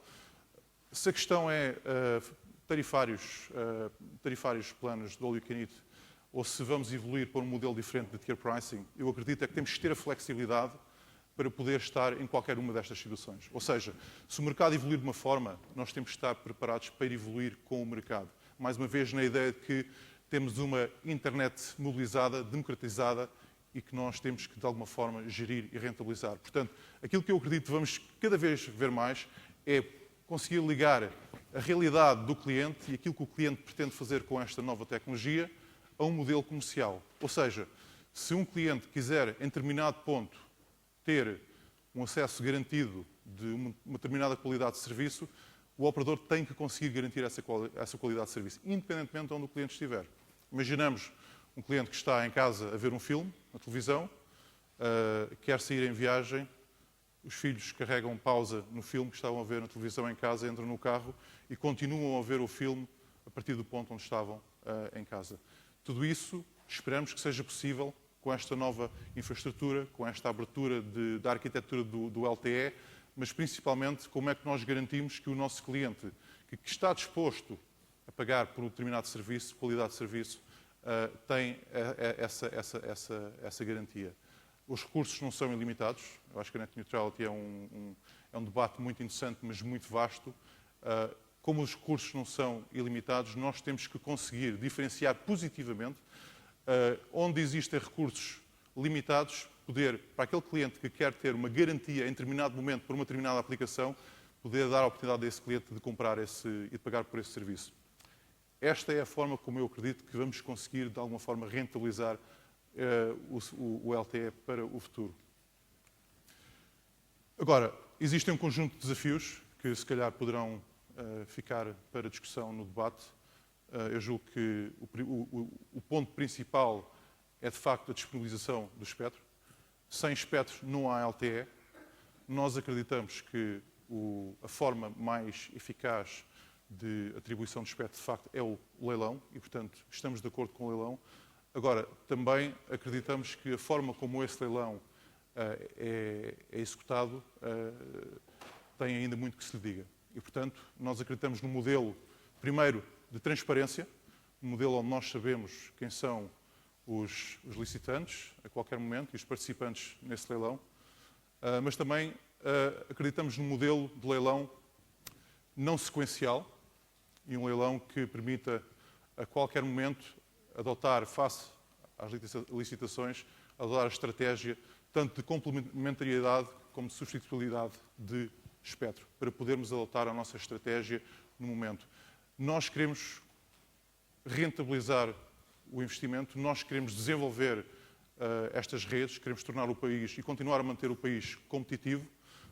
Se a questão é tarifários planos de all you can eat, ou se vamos evoluir para um modelo diferente de tier pricing, eu acredito é que temos que ter a flexibilidade para poder estar em qualquer uma destas situações. Ou seja, se o mercado evoluir de uma forma, nós temos que estar preparados para evoluir com o mercado. Mais uma vez, na ideia de que temos uma internet mobilizada, democratizada, e que nós temos que, de alguma forma, gerir e rentabilizar. Portanto, aquilo que eu acredito que vamos cada vez ver mais é conseguir ligar a realidade do cliente e aquilo que o cliente pretende fazer com esta nova tecnologia a um modelo comercial. Ou seja, se um cliente quiser, em determinado ponto, ter um acesso garantido de uma determinada qualidade de serviço, o operador tem que conseguir garantir essa qualidade de serviço, independentemente de onde o cliente estiver. Imaginamos um cliente que está em casa a ver um filme, na televisão, quer sair em viagem, os filhos carregam pausa no filme que estavam a ver na televisão em casa, entram no carro e continuam a ver o filme a partir do ponto onde estavam em casa. Tudo isso esperamos que seja possível com esta nova infraestrutura, com esta abertura da arquitetura do LTE, mas principalmente como é que nós garantimos que o nosso cliente, que está disposto a pagar por um determinado serviço, qualidade de serviço, tem essa garantia. Os recursos não são ilimitados. Eu acho que a Net Neutrality é um debate muito interessante, mas muito vasto. Como os recursos não são ilimitados, nós temos que conseguir diferenciar positivamente onde existem recursos limitados, poder, para aquele cliente que quer ter uma garantia em determinado momento por uma determinada aplicação, poder dar a oportunidade a esse cliente de comprar e de pagar por esse serviço. Esta é a forma como eu acredito que vamos conseguir, de alguma forma, rentabilizar o LTE para o futuro. Agora, existem um conjunto de desafios que, se calhar, poderão ficar para discussão no debate. Eu julgo que o ponto principal é, de facto, a disponibilização do espectro. Sem espectro não há LTE. Nós acreditamos que a forma mais eficaz de atribuição de espectro, de facto, é o leilão e, portanto, estamos de acordo com o leilão. Agora, também acreditamos que a forma como esse leilão é executado tem ainda muito que se lhe diga. E, portanto, nós acreditamos num modelo, primeiro, de transparência, um modelo onde nós sabemos quem são os licitantes a qualquer momento e os participantes nesse leilão, mas também acreditamos num modelo de leilão não sequencial e um leilão que permita a qualquer momento adotar, face às licitações, adotar a estratégia tanto de complementariedade como de substituibilidade de espectro, para podermos adotar a nossa estratégia no momento. Nós queremos rentabilizar o investimento, nós queremos desenvolver estas redes, queremos tornar o país e continuar a manter o país competitivo,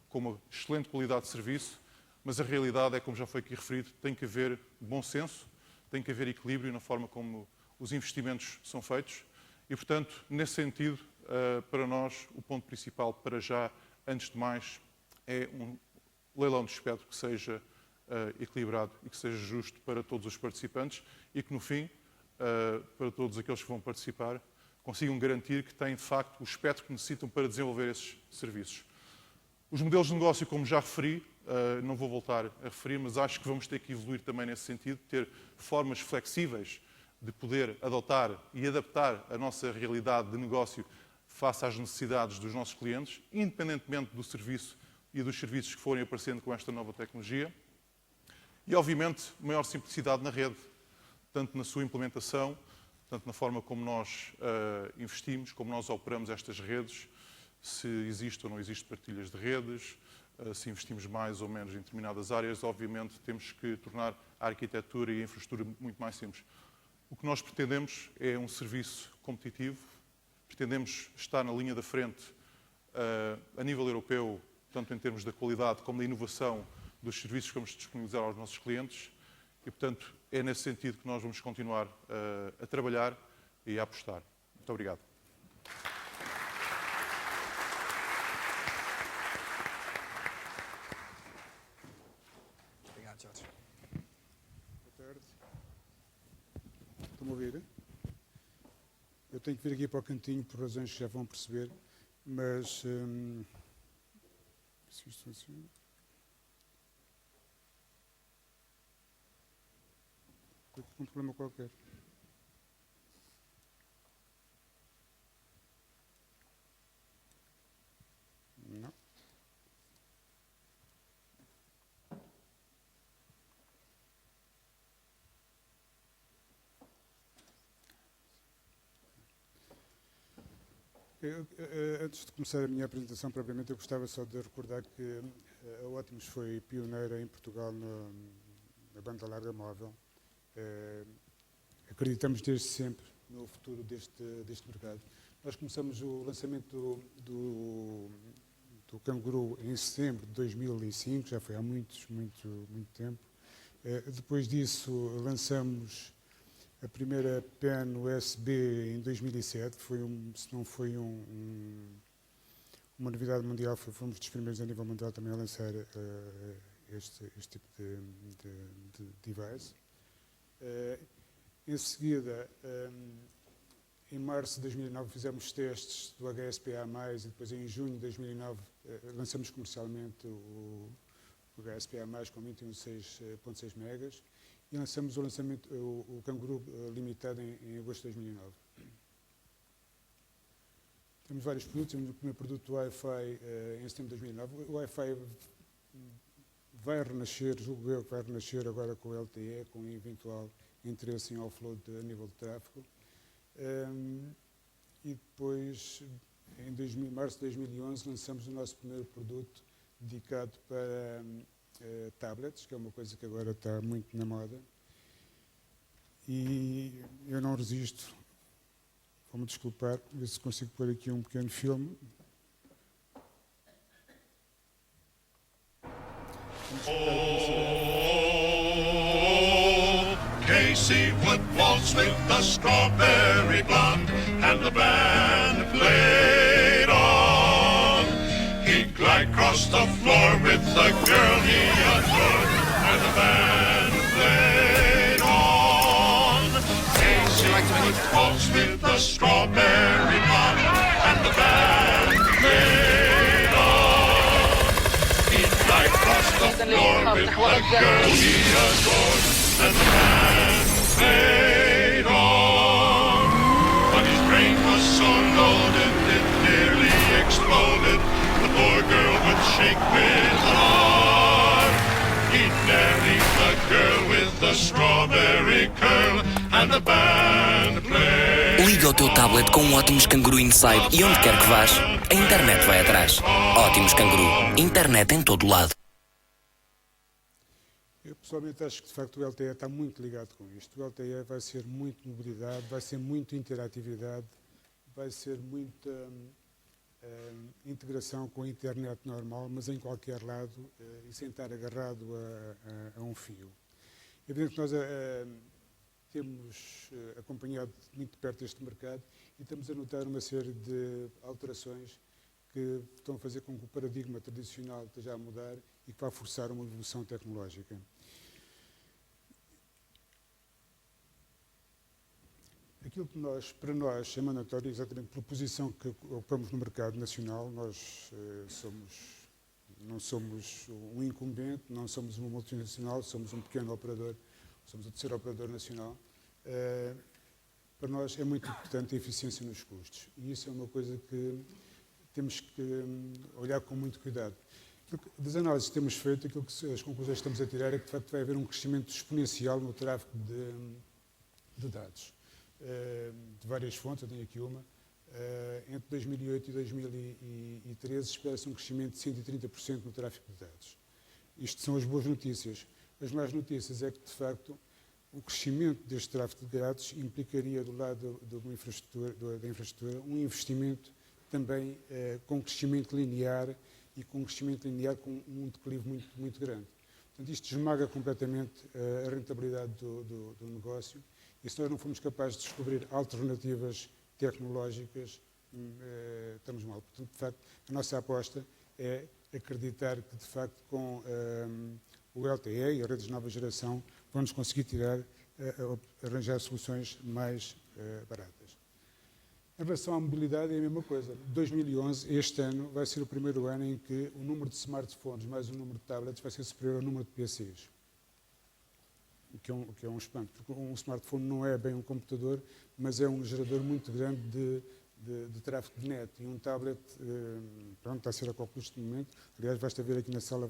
com uma excelente qualidade de serviço, mas a realidade é, como já foi aqui referido, tem que haver bom senso, tem que haver equilíbrio na forma como os investimentos são feitos e, portanto, nesse sentido, para nós, o ponto principal, para já, antes de mais, é um leilão de espectro que seja equilibrado e que seja justo para todos os participantes e que, no fim, para todos aqueles que vão participar, consigam garantir que têm, de facto, o espectro que necessitam para desenvolver esses serviços. Os modelos de negócio, como já referi, não vou voltar a referir, mas acho que vamos ter que evoluir também nesse sentido, ter formas flexíveis de poder adotar e adaptar a nossa realidade de negócio face às necessidades dos nossos clientes, independentemente do serviço e dos serviços que forem aparecendo com esta nova tecnologia. E, obviamente, maior simplicidade na rede, tanto na sua implementação, tanto na forma como nós investimos, como nós operamos estas redes, se existe ou não existe partilhas de redes, se investimos mais ou menos em determinadas áreas. Obviamente, temos que tornar a arquitetura e a infraestrutura muito mais simples. O que nós pretendemos é um serviço competitivo, pretendemos estar na linha da frente a nível europeu, tanto em termos da qualidade como da inovação dos serviços que vamos disponibilizar aos nossos clientes e, portanto, é nesse sentido que nós vamos continuar a trabalhar e a apostar. Muito obrigado. Obrigado, Jorge. Boa tarde. Estão-me a ouvir? Eu tenho que vir aqui para o cantinho por razões que já vão perceber, mas... se isto funciona... Estou com um problema qualquer. Não. Antes de começar a minha apresentação propriamente, eu gostava só de recordar que a Ótimos foi pioneira em Portugal na banda larga móvel. Acreditamos desde sempre no futuro deste mercado. Nós começamos o lançamento do Canguru em setembro de 2005, já foi há muito tempo. Depois disso lançamos a primeira pen USB em 2007, se não foi uma novidade mundial, fomos dos primeiros a nível mundial também a lançar este tipo de device. Em seguida, em março de 2009 fizemos testes do HSPA+, e depois em junho de 2009 lançamos comercialmente o HSPA+, com 21.6.6 megas, e lançamos o Canguru limitado em agosto de 2009. Temos vários produtos, temos o primeiro produto do Wi-Fi em setembro de 2009. O Wi-Fi vai renascer, julgo eu que vai renascer agora com o LTE, com o eventual interesse em offload a nível de tráfego. E depois, em março de 2011, lançamos o nosso primeiro produto dedicado para tablets, que é uma coisa que agora está muito na moda. E eu não resisto, vou-me desculpar, ver se consigo pôr aqui um pequeno filme. Casey would waltz with the strawberry blonde, and the band played on. He'd glide across the floor with the girl he adored, and the band played on. Casey would waltz with the strawberry blonde, and the band played on. He'd glide across the floor with the girl he adored, and the band played on. But his brain was so loaded it nearly exploded. The poor girl would shake with alarm. He'd marry the girl with the strawberry curl, and the band played. Liga o teu tablet com o Ótimos Canguru Inside e onde quer que vás, a internet vai atrás. Ótimos Canguru. Internet em todo lado. Eu pessoalmente acho que de facto o LTE está muito ligado com isto. O LTE vai ser muito mobilidade, vai ser muito interatividade, vai ser muita integração com a internet normal, mas em qualquer lado e sem estar agarrado a um fio. É evidente que nós temos acompanhado muito de perto este mercado e estamos a notar uma série de alterações que estão a fazer com que o paradigma tradicional esteja a mudar e que vai forçar uma evolução tecnológica. Aquilo que para nós é mandatório, exatamente pela posição que ocupamos no mercado nacional, nós não somos um incumbente, não somos uma multinacional, somos um pequeno operador, somos o terceiro operador nacional. para nós é muito importante a eficiência nos custos. E isso é uma coisa que temos que olhar com muito cuidado. Porque das análises que temos feito, as conclusões que estamos a tirar é que, de facto, vai haver um crescimento exponencial no tráfego de dados. De várias fontes, eu tenho aqui uma. Entre 2008 e 2013 espera-se um crescimento de 130% no tráfego de dados. Isto são as boas notícias. As más notícias é que, de facto, o crescimento deste tráfego de dados implicaria, do lado da infraestrutura, um investimento também com crescimento linear e com um crescimento linear com um declive muito, muito grande. Portanto, isto esmaga completamente a rentabilidade do negócio e se nós não formos capazes de descobrir alternativas tecnológicas, estamos mal. Portanto, de facto, a nossa aposta é acreditar que, de facto, com o LTE e as redes de nova geração, vamos conseguir arranjar soluções mais baratas. Em relação à mobilidade é a mesma coisa. 2011, este ano, vai ser o primeiro ano em que o número de smartphones mais o número de tablets vai ser superior ao número de PCs. O que é um espanto, porque um smartphone não é bem um computador, mas é um gerador muito grande de tráfego de net. E um tablet, pronto, está a ser a qual custo no momento. Aliás, basta ver aqui na sala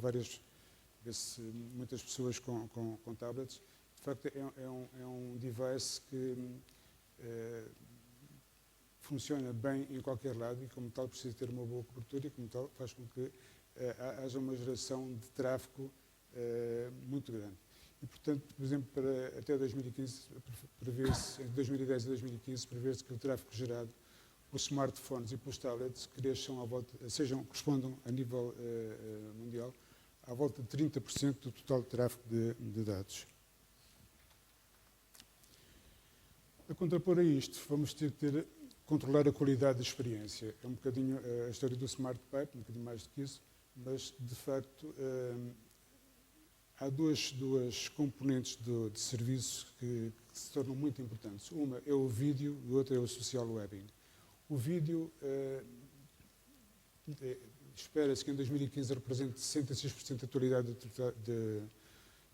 muitas pessoas com tablets. De facto, é um device que funciona bem em qualquer lado e, como tal, precisa ter uma boa cobertura e, como tal, faz com que haja uma geração de tráfego muito grande. E, portanto, por exemplo, até 2015, entre 2010 e 2015, prevê-se que o tráfego gerado pelos smartphones e pelos tablets correspondam a nível mundial à volta de 30% do total de tráfego de dados. A contrapor a isto, vamos ter que controlar a qualidade da experiência. É um bocadinho a história do Smart Pipe, um bocadinho mais do que isso, mas, de facto, há duas componentes de serviço que se tornam muito importantes. Uma é o vídeo e outra é o social webbing. O vídeo espera-se que em 2015 represente 66% da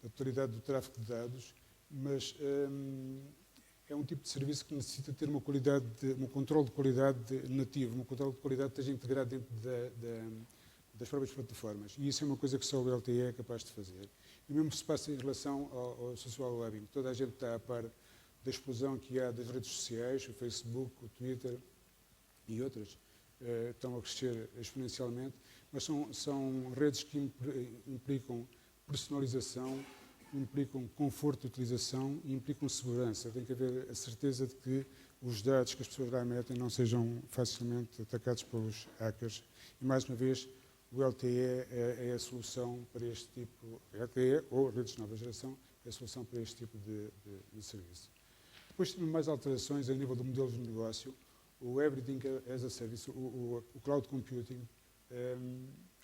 totalidade do tráfego de dados, mas é um tipo de serviço que necessita ter um controle de qualidade nativo, um controle de qualidade que esteja integrado dentro das próprias plataformas. E isso é uma coisa que só o LTE é capaz de fazer. E o mesmo se passa em relação ao social webbing. Toda a gente está a par da explosão que há das redes sociais, o Facebook, o Twitter e outras, estão a crescer exponencialmente, mas são redes que implicam personalização, implicam conforto de utilização e implicam segurança. Tem que haver a certeza de que os dados que as pessoas lá metem não sejam facilmente atacados pelos hackers. E, mais uma vez, o LTE é a solução para este tipo, LTE ou redes de nova geração, é a solução para este tipo de serviço. Depois temos mais alterações a nível do modelo de negócio. O Everything as a Service, o Cloud Computing,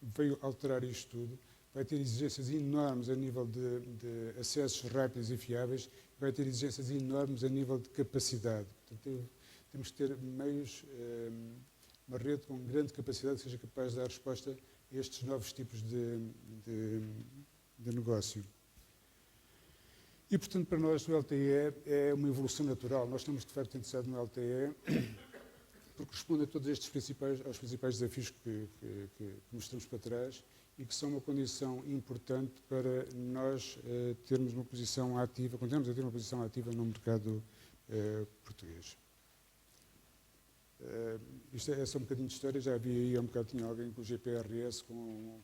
veio alterar isto tudo. Vai ter exigências enormes a nível de acessos rápidos e fiáveis, vai ter exigências enormes a nível de capacidade. Portanto, temos que ter meios, uma rede com grande capacidade que seja capaz de dar resposta a estes novos tipos de negócio. E, portanto, para nós o LTE é uma evolução natural. Nós estamos, de facto, interessados no LTE porque responde a todos aos principais desafios que mostramos para trás e que são uma condição importante para nós termos uma posição ativa, continuamos a ter uma posição ativa no mercado português. Isto é só um bocadinho de história, já havia aí há um bocado, tinha alguém com o GPRS com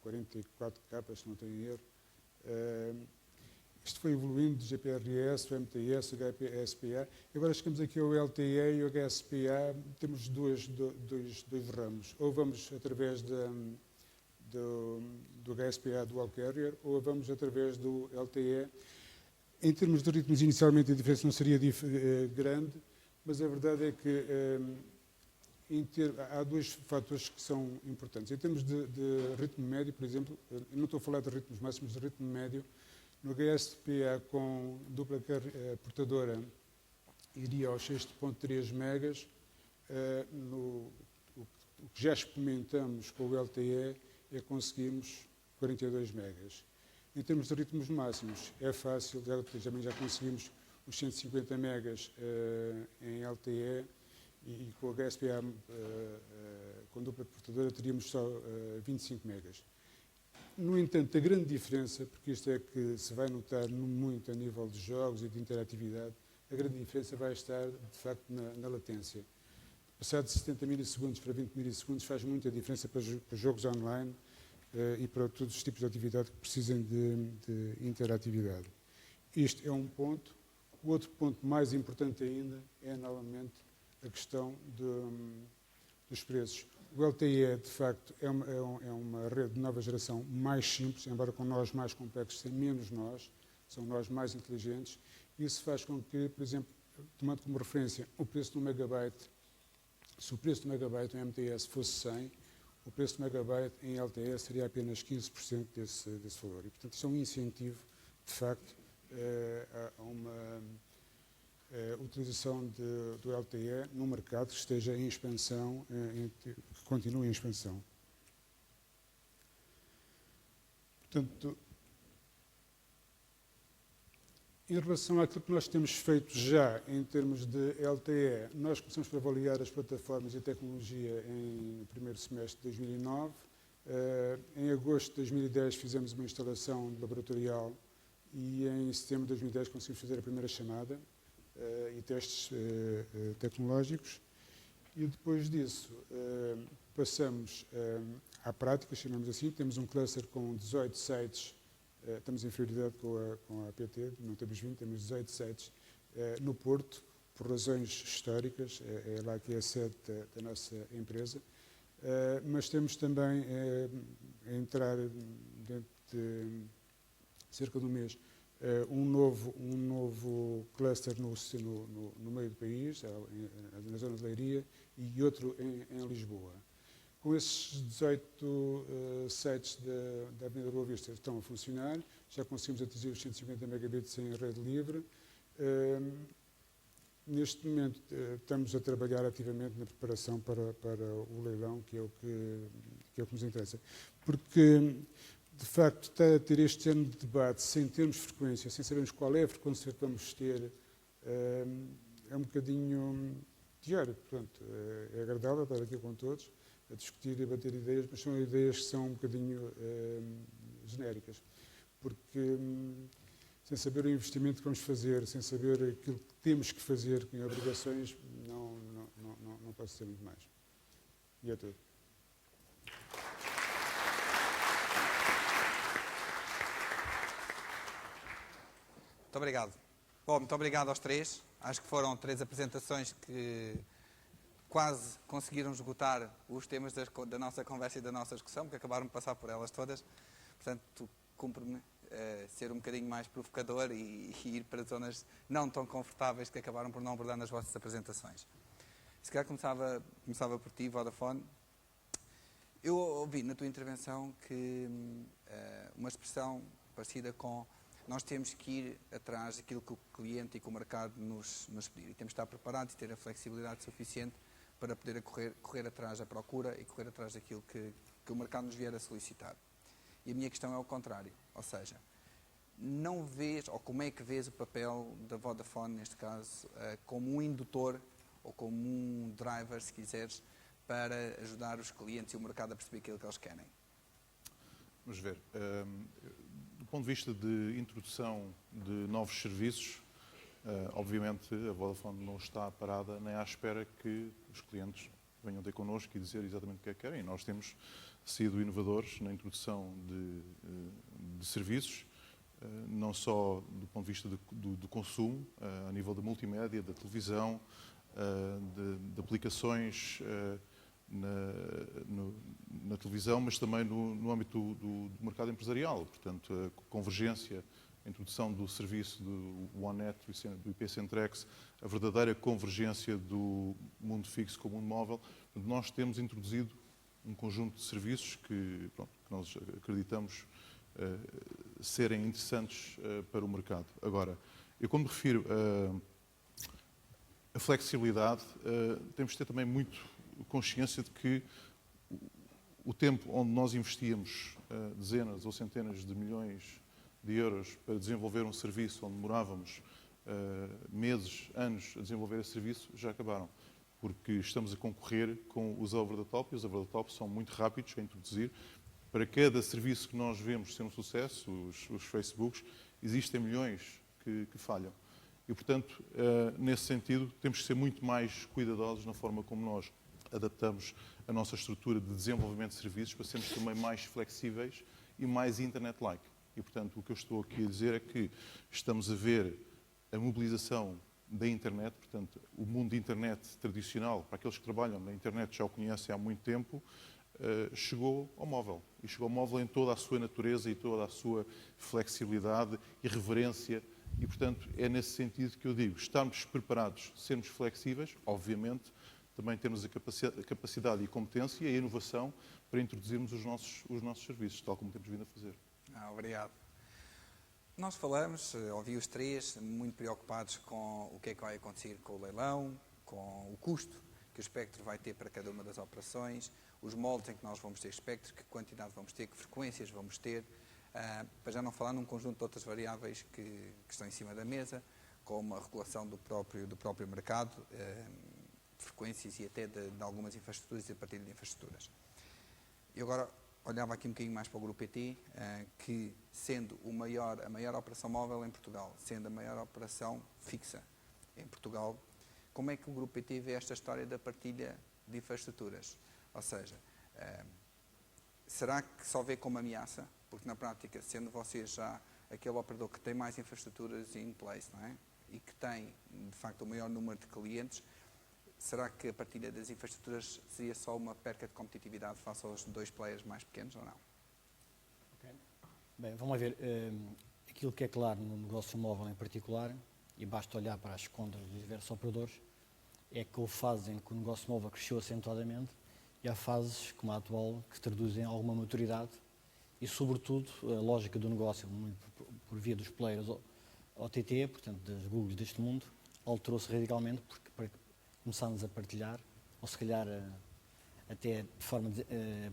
44 capas, se não tenho erro. Isto foi evoluindo de GPRS, o MTS, o HSPA. Agora chegamos aqui ao LTE e o HSPA, temos dois ramos. Ou vamos através do HSPA Dual Carrier, ou vamos através do LTE. Em termos de ritmos, inicialmente a diferença não seria grande, mas a verdade é que há dois fatores que são importantes. Em termos de ritmo médio, por exemplo, eu não estou a falar de ritmos máximos, de ritmo médio, no HSPA com dupla portadora iria aos 6.3 megas, o que já experimentamos com o LTE é conseguirmos 42 megas. Em termos de ritmos máximos, é fácil, também já conseguimos os 150 megas em LTE e com a HSPA com dupla portadora teríamos só 25 megas. No entanto, a grande diferença, porque isto é que se vai notar muito a nível de jogos e de interatividade, a grande diferença vai estar, de facto, na latência. Passar de 70 milissegundos para 20 milissegundos faz muita diferença para jogos online e para todos os tipos de atividade que precisem de interatividade. Este é um ponto. O outro ponto mais importante ainda é, novamente, a questão dos preços. O LTE, de facto, é uma rede de nova geração mais simples, embora com nós mais complexos, tem menos nós, são nós mais inteligentes. Isso faz com que, por exemplo, tomando como referência o preço do megabyte, se o preço do megabyte em MTS fosse 100, o preço do megabyte em LTE seria apenas 15% desse valor. E, portanto, isso é um incentivo, de facto, a uma utilização do LTE num mercado que esteja em expansão, que continue em expansão. Portanto, em relação àquilo que nós temos feito já em termos de LTE, nós começamos por avaliar as plataformas e tecnologia em primeiro semestre de 2009. Em agosto de 2010 fizemos uma instalação laboratorial e em setembro de 2010 conseguimos fazer a primeira chamada e testes tecnológicos. E depois disso passamos à prática, chamamos assim. Temos um cluster com 18 sites. Estamos em inferioridade com a PT, não temos 20, temos 18 sites no Porto, por razões históricas, é lá que é a sede da nossa empresa. Mas temos também a entrar dentro de cerca de um mês um novo cluster no meio do país, na zona de Leiria, e outro em Lisboa. Com esses 18 sites da Avenida Boa Vista estão a funcionar, já conseguimos atingir os 150 megabits em rede livre. Neste momento estamos a trabalhar ativamente na preparação para o leilão, que é o que nos interessa. Porque, de facto, está a ter este ano de debate sem termos frequência, sem sabermos qual é a frequência que vamos ter, é um bocadinho teórico. Portanto, é agradável estar aqui com todos, a discutir e a bater ideias, mas são ideias que são um bocadinho genéricas, porque sem saber o investimento que vamos fazer, sem saber aquilo que temos que fazer em obrigações, não posso ser muito mais. E é tudo. Muito obrigado. Bom, muito obrigado aos três. Acho que foram 3 apresentações que quase conseguiram esgotar os temas da nossa conversa e da nossa discussão, porque acabaram de passar por elas todas. Portanto, cumpre-me ser um bocadinho mais provocador e ir para zonas não tão confortáveis que acabaram por não abordar nas vossas apresentações. Se calhar começava por ti, Vodafone. Eu ouvi na tua intervenção que uma expressão parecida com nós temos que ir atrás daquilo que o cliente e que o mercado nos pedir. E temos de estar preparados e ter a flexibilidade suficiente para poder correr atrás da procura e correr atrás daquilo que o mercado nos vier a solicitar. E a minha questão é o contrário, ou seja, não vês, ou como é que vês o papel da Vodafone, neste caso, como um indutor ou como um driver, se quiseres, para ajudar os clientes e o mercado a perceber aquilo que eles querem? Vamos ver. Do ponto de vista de introdução de novos serviços, obviamente a Vodafone não está parada nem à espera que os clientes venham ter connosco e dizer exatamente o que é que querem. E nós temos sido inovadores na introdução de serviços, não só do ponto de vista do consumo, a nível da multimédia, da televisão, de aplicações na televisão, mas também no âmbito do mercado empresarial. Portanto, a convergência, a introdução do serviço do OneNet, do IP Centrex, a verdadeira convergência do mundo fixo com o mundo móvel. Portanto, nós temos introduzido um conjunto de serviços que nós acreditamos serem interessantes para o mercado. Agora, eu quando me refiro a flexibilidade, temos de ter também muito consciência de que o tempo onde nós investíamos dezenas ou centenas de milhões de euros para desenvolver um serviço onde demorávamos meses, anos a desenvolver esse serviço, já acabaram. Porque estamos a concorrer com os over-the-top, e os over-the-top são muito rápidos a introduzir. Para cada serviço que nós vemos ser um sucesso, os Facebooks, existem milhões que falham. E, portanto, nesse sentido, temos que ser muito mais cuidadosos na forma como nós adaptamos a nossa estrutura de desenvolvimento de serviços para sermos também mais flexíveis e mais internet-like. E, portanto, o que eu estou aqui a dizer é que estamos a ver a mobilização da internet, portanto, o mundo da internet tradicional, para aqueles que trabalham na internet já o conhecem há muito tempo, chegou ao móvel. E chegou ao móvel em toda a sua natureza e toda a sua flexibilidade e reverência. E, portanto, é nesse sentido que eu digo, estarmos preparados, sermos flexíveis, obviamente, também termos a capacidade e a competência e a inovação para introduzirmos os nossos serviços, tal como temos vindo a fazer. Obrigado. Nós falamos, ouvi os três, muito preocupados com o que é que vai acontecer com o leilão, com o custo que o espectro vai ter para cada uma das operações, os moldes em que nós vamos ter espectro, que quantidade vamos ter, que frequências vamos ter, para já não falar num conjunto de outras variáveis que estão em cima da mesa, como a regulação do próprio mercado, de frequências e até de algumas infraestruturas e a partilha de infraestruturas. E agora olhava aqui um bocadinho mais para o Grupo ET, que sendo a maior operação móvel em Portugal, sendo a maior operação fixa em Portugal, como é que o Grupo ET vê esta história da partilha de infraestruturas? Ou seja, será que só vê como ameaça? Porque na prática, sendo vocês já aquele operador que tem mais infraestruturas in place, não é? E que tem, de facto, o maior número de clientes, será que a partilha das infraestruturas seria só uma perca de competitividade face aos dois players mais pequenos ou não? Okay. Bem, vamos ver. Aquilo que é claro no negócio móvel em particular, e basta olhar para as contas dos diversos operadores, é que houve fases em que o negócio móvel cresceu acentuadamente e há fases, como a atual, que traduzem alguma maturidade e, sobretudo, a lógica do negócio, muito por via dos players OTT, portanto, das Googles deste mundo, alterou-se radicalmente porque começámos a partilhar, ou se calhar até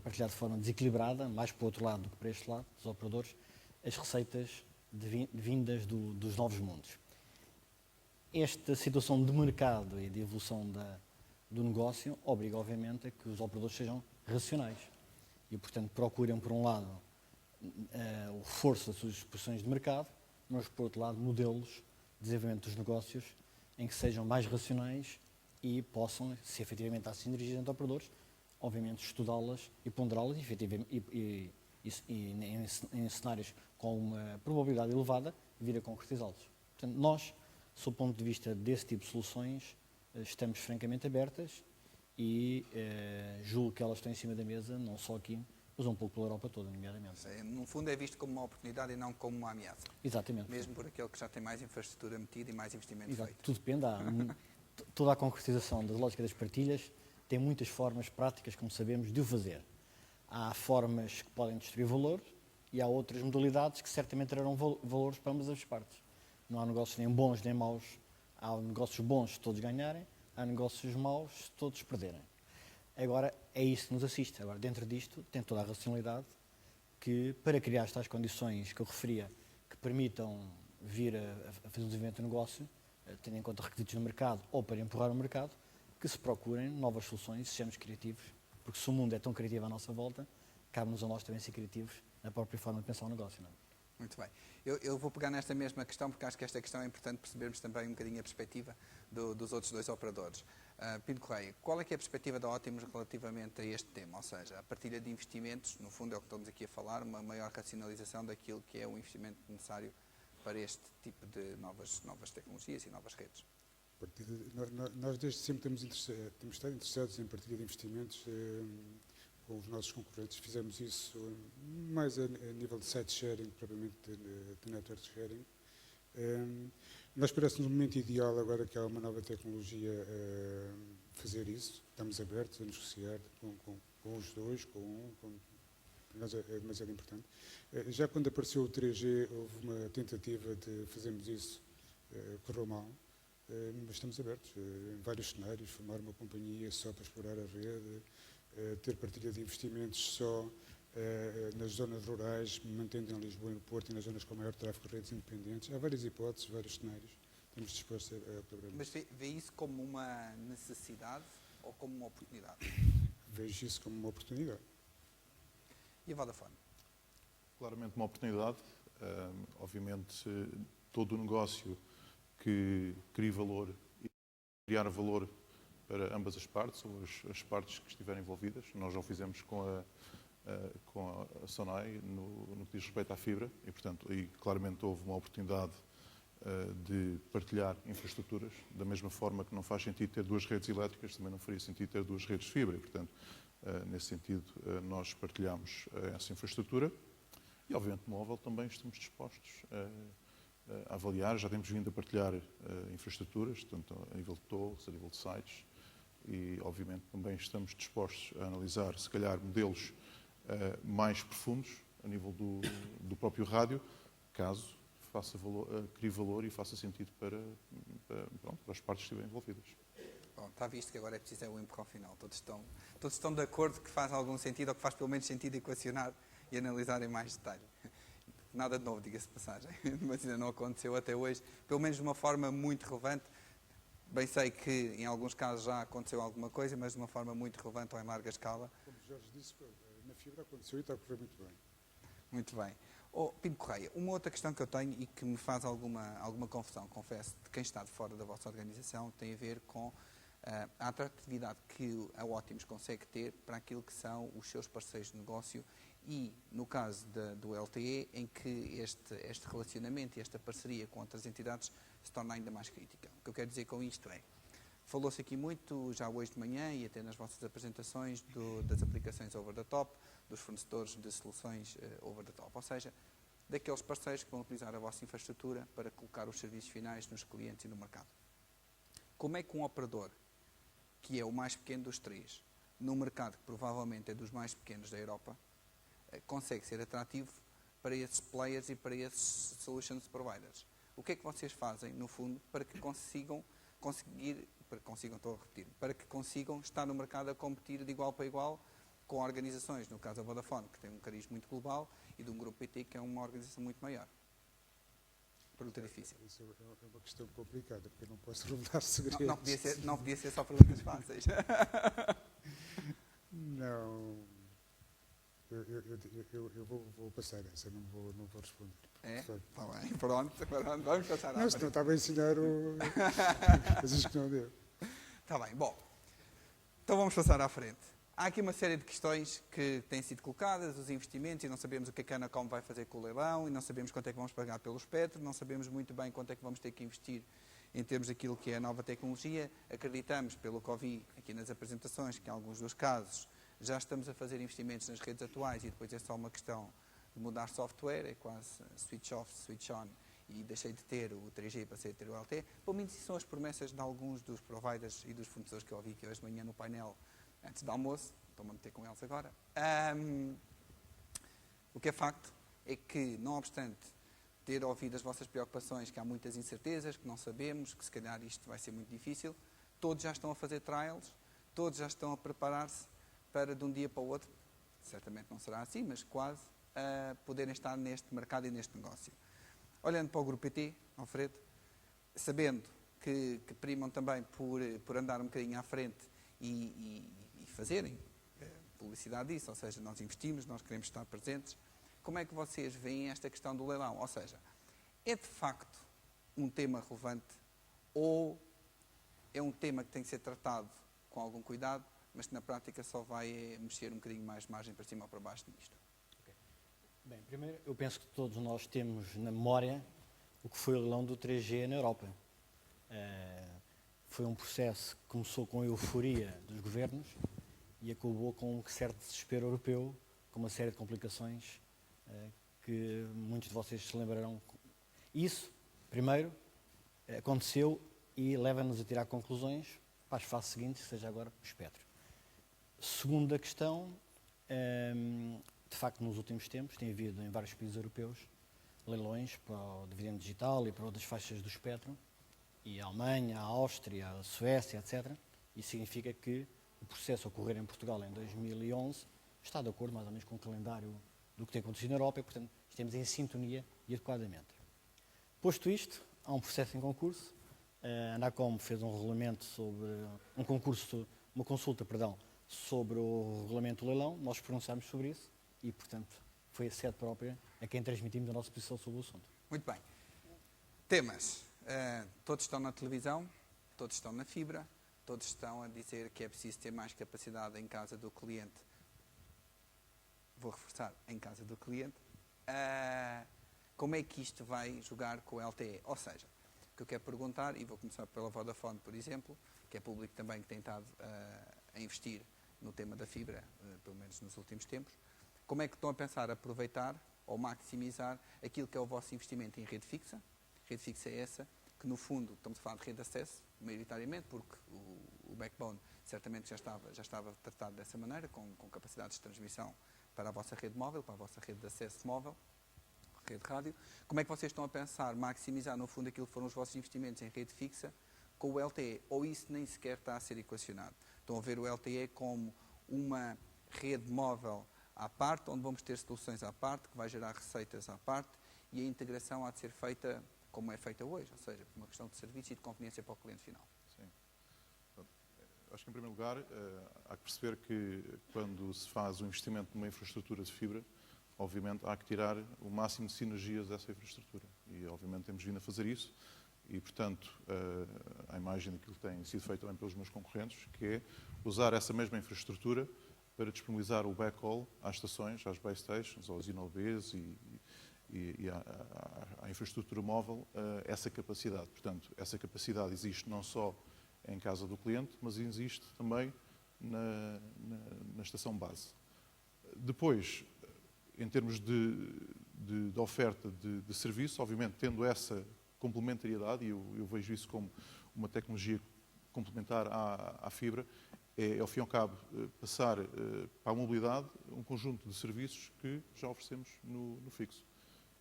partilhar de forma desequilibrada, mais para o outro lado do que para este lado, dos operadores, as receitas vindas dos novos mundos. Esta situação de mercado e de evolução do negócio obriga, obviamente, a que os operadores sejam racionais e, portanto, procurem, por um lado, o reforço das suas posições de mercado, mas, por outro lado, modelos de desenvolvimento dos negócios em que sejam mais racionais e possam, se efetivamente há sinergias entre operadores, obviamente estudá-las e ponderá-las e em cenários com uma probabilidade elevada, vir a concretizá-los. Portanto, nós, sob o ponto de vista desse tipo de soluções, estamos francamente abertas e julgo que elas estão em cima da mesa, não só aqui, mas um pouco pela Europa toda, nomeadamente. No fundo é visto como uma oportunidade e não como uma ameaça. Exatamente. Mesmo por aquele que já tem mais infraestrutura metida e mais investimento Exato. feito. Tudo depende. Toda a concretização da lógica das partilhas tem muitas formas práticas, como sabemos, de o fazer. Há formas que podem destruir valor e há outras modalidades que certamente trarão valores para ambas as partes. Não há negócios nem bons nem maus. Há negócios bons se todos ganharem, há negócios maus se todos perderem. Agora, é isso que nos assiste. Agora, dentro disto, tem toda a racionalidade que, para criar estas condições que eu referia, que permitam vir a fazer um desenvolvimento de negócio, tendo em conta requisitos no mercado ou para empurrar o mercado, que se procurem novas soluções e sejamos criativos, porque se o mundo é tão criativo à nossa volta, cabe-nos a nós também ser criativos na própria forma de pensar o negócio. Não é? Muito bem. Eu vou pegar nesta mesma questão, porque acho que esta questão é importante percebermos também um bocadinho a perspectiva dos outros dois operadores. Pinto Correia, qual é que é a perspectiva da Ótimos relativamente a este tema? Ou seja, a partilha de investimentos, no fundo é o que estamos aqui a falar, uma maior racionalização daquilo que é o investimento necessário para este tipo de novas tecnologias e novas redes. Nós desde sempre temos estado interessados em partilha de investimentos com os nossos concorrentes. Fizemos isso mais a nível de site sharing, propriamente de network sharing. Nós parece-nos um momento ideal, agora que há uma nova tecnologia, fazer isso. Estamos abertos a negociar com os dois, com um, para nós é demasiado importante. Já quando apareceu o 3G, houve uma tentativa de fazermos isso, correu mal. Mas estamos abertos em vários cenários, formar uma companhia só para explorar a rede, ter partilha de investimentos só nas zonas rurais, mantendo em Lisboa e no Porto e nas zonas com maior tráfego de redes independentes. Há várias hipóteses, vários cenários. estamos dispostos a colaborar Mas nisso. vê isso como uma necessidade ou como uma oportunidade? Vejo isso como uma oportunidade. E a Vodafone? Claramente uma oportunidade. Obviamente, todo o negócio que crie valor e criar valor para ambas as partes, ou as partes que estiverem envolvidas. Nós já o fizemos com a Sonai no que diz respeito à fibra e, portanto, aí claramente houve uma oportunidade de partilhar infraestruturas, da mesma forma que não faz sentido ter duas redes elétricas, também não faria sentido ter duas redes de fibra. E, portanto, nesse sentido, nós partilhamos essa infraestrutura e, obviamente, móvel também estamos dispostos a avaliar. Já temos vindo a partilhar infraestruturas, tanto a nível de tolls, a nível de sites, e, obviamente, também estamos dispostos a analisar, se calhar, modelos mais profundos a nível do próprio rádio, caso crie valor e faça sentido para as partes que estiverem envolvidas. Bom, está visto que agora é preciso o empurrão final. Todos estão de acordo que faz algum sentido, ou que faz pelo menos sentido equacionar e analisar em mais detalhe. Nada de novo, diga-se de passagem, mas ainda não aconteceu até hoje, pelo menos de uma forma muito relevante. Bem sei que em alguns casos já aconteceu alguma coisa, mas de uma forma muito relevante ou em larga escala. Como o Jorge disse, na fibra aconteceu e está a correr muito bem. Muito bem. Pinto Correia, uma outra questão que eu tenho e que me faz alguma confusão, confesso, de quem está de fora da vossa organização, tem a ver com a atratividade que a Ótimos consegue ter para aquilo que são os seus parceiros de negócio e, no caso do LTE, em que este relacionamento e esta parceria com outras entidades se torna ainda mais crítica. O que eu quero dizer com isto é, falou-se aqui muito, já hoje de manhã e até nas vossas apresentações, das aplicações over the top, dos fornecedores de soluções over the top, ou seja, daqueles parceiros que vão utilizar a vossa infraestrutura para colocar os serviços finais nos clientes e no mercado. Como é que um operador, que é o mais pequeno dos três, num mercado que provavelmente é dos mais pequenos da Europa, consegue ser atrativo para esses players e para esses solutions providers? O que é que vocês fazem, no fundo, para que consigam estar no mercado a competir de igual para igual com organizações, no caso a Vodafone, que tem um cariz muito global, e de um grupo PT, que é uma organização muito maior? Pergunta difícil. Isso é uma questão complicada, porque eu não posso revelar segredos. Não podia ser só perguntas fáceis. Não. Eu vou passar essa, não vou responder. É? Está bem, pronto, vamos passar à Não, senão estava a ensinar coisas que não deu. Está bem, bom. Então vamos passar à frente. Há aqui uma série de questões que têm sido colocadas, os investimentos, e não sabemos o que a Canacom vai fazer com o leilão, e não sabemos quanto é que vamos pagar pelo espectro, não sabemos muito bem quanto é que vamos ter que investir em termos daquilo que é a nova tecnologia. Acreditamos, pelo que ouvi aqui nas apresentações, que em alguns dos casos já estamos a fazer investimentos nas redes atuais e depois é só uma questão de mudar software, é quase switch off, switch on, e deixei de ter o 3G para ter o LTE. Pelo menos isso são as promessas de alguns dos providers e dos fornecedores que eu ouvi aqui hoje de manhã no painel, antes do almoço. Estou-me a meter com eles agora. O que é facto é que, não obstante ter ouvido as vossas preocupações, que há muitas incertezas, que não sabemos, que se calhar isto vai ser muito difícil, todos já estão a fazer trials, todos já estão a preparar-se para, de um dia para o outro, certamente não será assim, mas quase, poderem estar neste mercado e neste negócio. Olhando para o Grupo PT, Alfredo, sabendo que primam também por andar um bocadinho à frente e fazerem publicidade disso, ou seja, nós investimos, nós queremos estar presentes, como é que vocês veem esta questão do leilão? Ou seja, é de facto um tema relevante ou é um tema que tem que ser tratado com algum cuidado, mas que na prática só vai mexer um bocadinho mais de margem para cima ou para baixo nisto? Bem, primeiro, eu penso que todos nós temos na memória o que foi o leilão do 3G na Europa. Foi um processo que começou com a euforia dos governos e acabou com um certo desespero europeu, com uma série de complicações que muitos de vocês se lembrarão. Isso, primeiro, aconteceu e leva-nos a tirar conclusões para as fases seguintes, seja agora o espectro. Segunda questão, de facto, nos últimos tempos, tem havido em vários países europeus leilões para o dividendo digital e para outras faixas do espectro, e a Alemanha, a Áustria, a Suécia, etc. Isso significa que o processo a ocorrer em Portugal em 2011 está de acordo mais ou menos com o calendário do que tem acontecido na Europa e, portanto, estamos em sintonia e adequadamente. Posto isto, há um processo em concurso, A Anacom fez um regulamento sobre uma consulta, sobre o regulamento do leilão. Nós pronunciámos sobre isso e, portanto, foi a sede própria a quem transmitimos a nossa posição sobre o assunto. Muito bem. Temas. Todos estão na televisão, todos estão na fibra, todos estão a dizer que é preciso ter mais capacidade em casa do cliente. Vou reforçar, em casa do cliente. Como é que isto vai jogar com o LTE? Ou seja, o que eu quero perguntar, e vou começar pela Vodafone, por exemplo, que é público também que tem estado a investir no tema da fibra, pelo menos nos últimos tempos, como é que estão a pensar aproveitar ou maximizar aquilo que é o vosso investimento em rede fixa? Rede fixa é essa, que no fundo estamos a falar de rede de acesso, maioritariamente, porque o backbone certamente já estava tratado dessa maneira, com capacidades de transmissão para a vossa rede móvel, para a vossa rede de acesso móvel, rede rádio. Como é que vocês estão a pensar maximizar, no fundo, aquilo que foram os vossos investimentos em rede fixa com o LTE? Ou isso nem sequer está a ser equacionado? Estão a ver o LTE como uma rede móvel à parte, onde vamos ter soluções à parte, que vai gerar receitas à parte, e a integração há de ser feita como é feita hoje, ou seja, por uma questão de serviço e de conveniência para o cliente final. Sim. Acho que, em primeiro lugar, há que perceber que quando se faz um investimento numa infraestrutura de fibra, obviamente há que tirar o máximo de sinergias dessa infraestrutura. E, obviamente, temos vindo a fazer isso. E, portanto, a imagem daquilo que tem sido feito também pelos meus concorrentes, que é usar essa mesma infraestrutura para disponibilizar o backhaul às estações, às base stations, aos INOBs e à infraestrutura móvel, essa capacidade. Portanto, essa capacidade existe não só em casa do cliente, mas existe também na estação base. Depois, em termos de oferta de serviço, obviamente, tendo essa complementariedade, e eu vejo isso como uma tecnologia complementar à fibra, é, ao fim e ao cabo, passar para a mobilidade um conjunto de serviços que já oferecemos no fixo.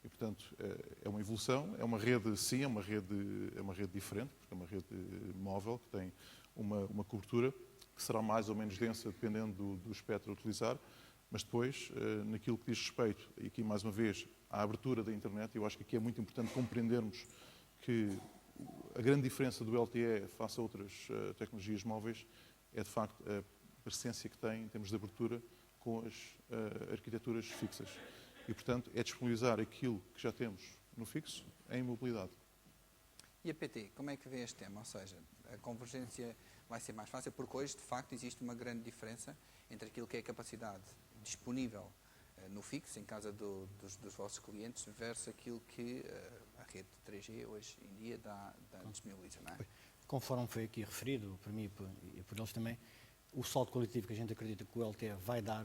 E, portanto, é uma evolução, é uma rede, sim, é uma rede diferente, porque é uma rede móvel que tem uma cobertura que será mais ou menos densa dependendo do espectro a utilizar, mas depois, naquilo que diz respeito, e aqui mais uma vez, à abertura da internet, eu acho que aqui é muito importante compreendermos que a grande diferença do LTE face a outras tecnologias móveis é, de facto, a presença que tem em termos de abertura com as arquiteturas fixas. E, portanto, é disponibilizar aquilo que já temos no fixo em mobilidade. E a PT, como é que vê este tema? Ou seja, a convergência vai ser mais fácil, porque hoje, de facto, existe uma grande diferença entre aquilo que é a capacidade disponível no fixo, em casa dos vossos clientes, versus aquilo que a rede 3G hoje em dia disponibiliza, não é? Conforme foi aqui referido, por mim e por eles também, o salto qualitativo que a gente acredita que o LTE vai dar,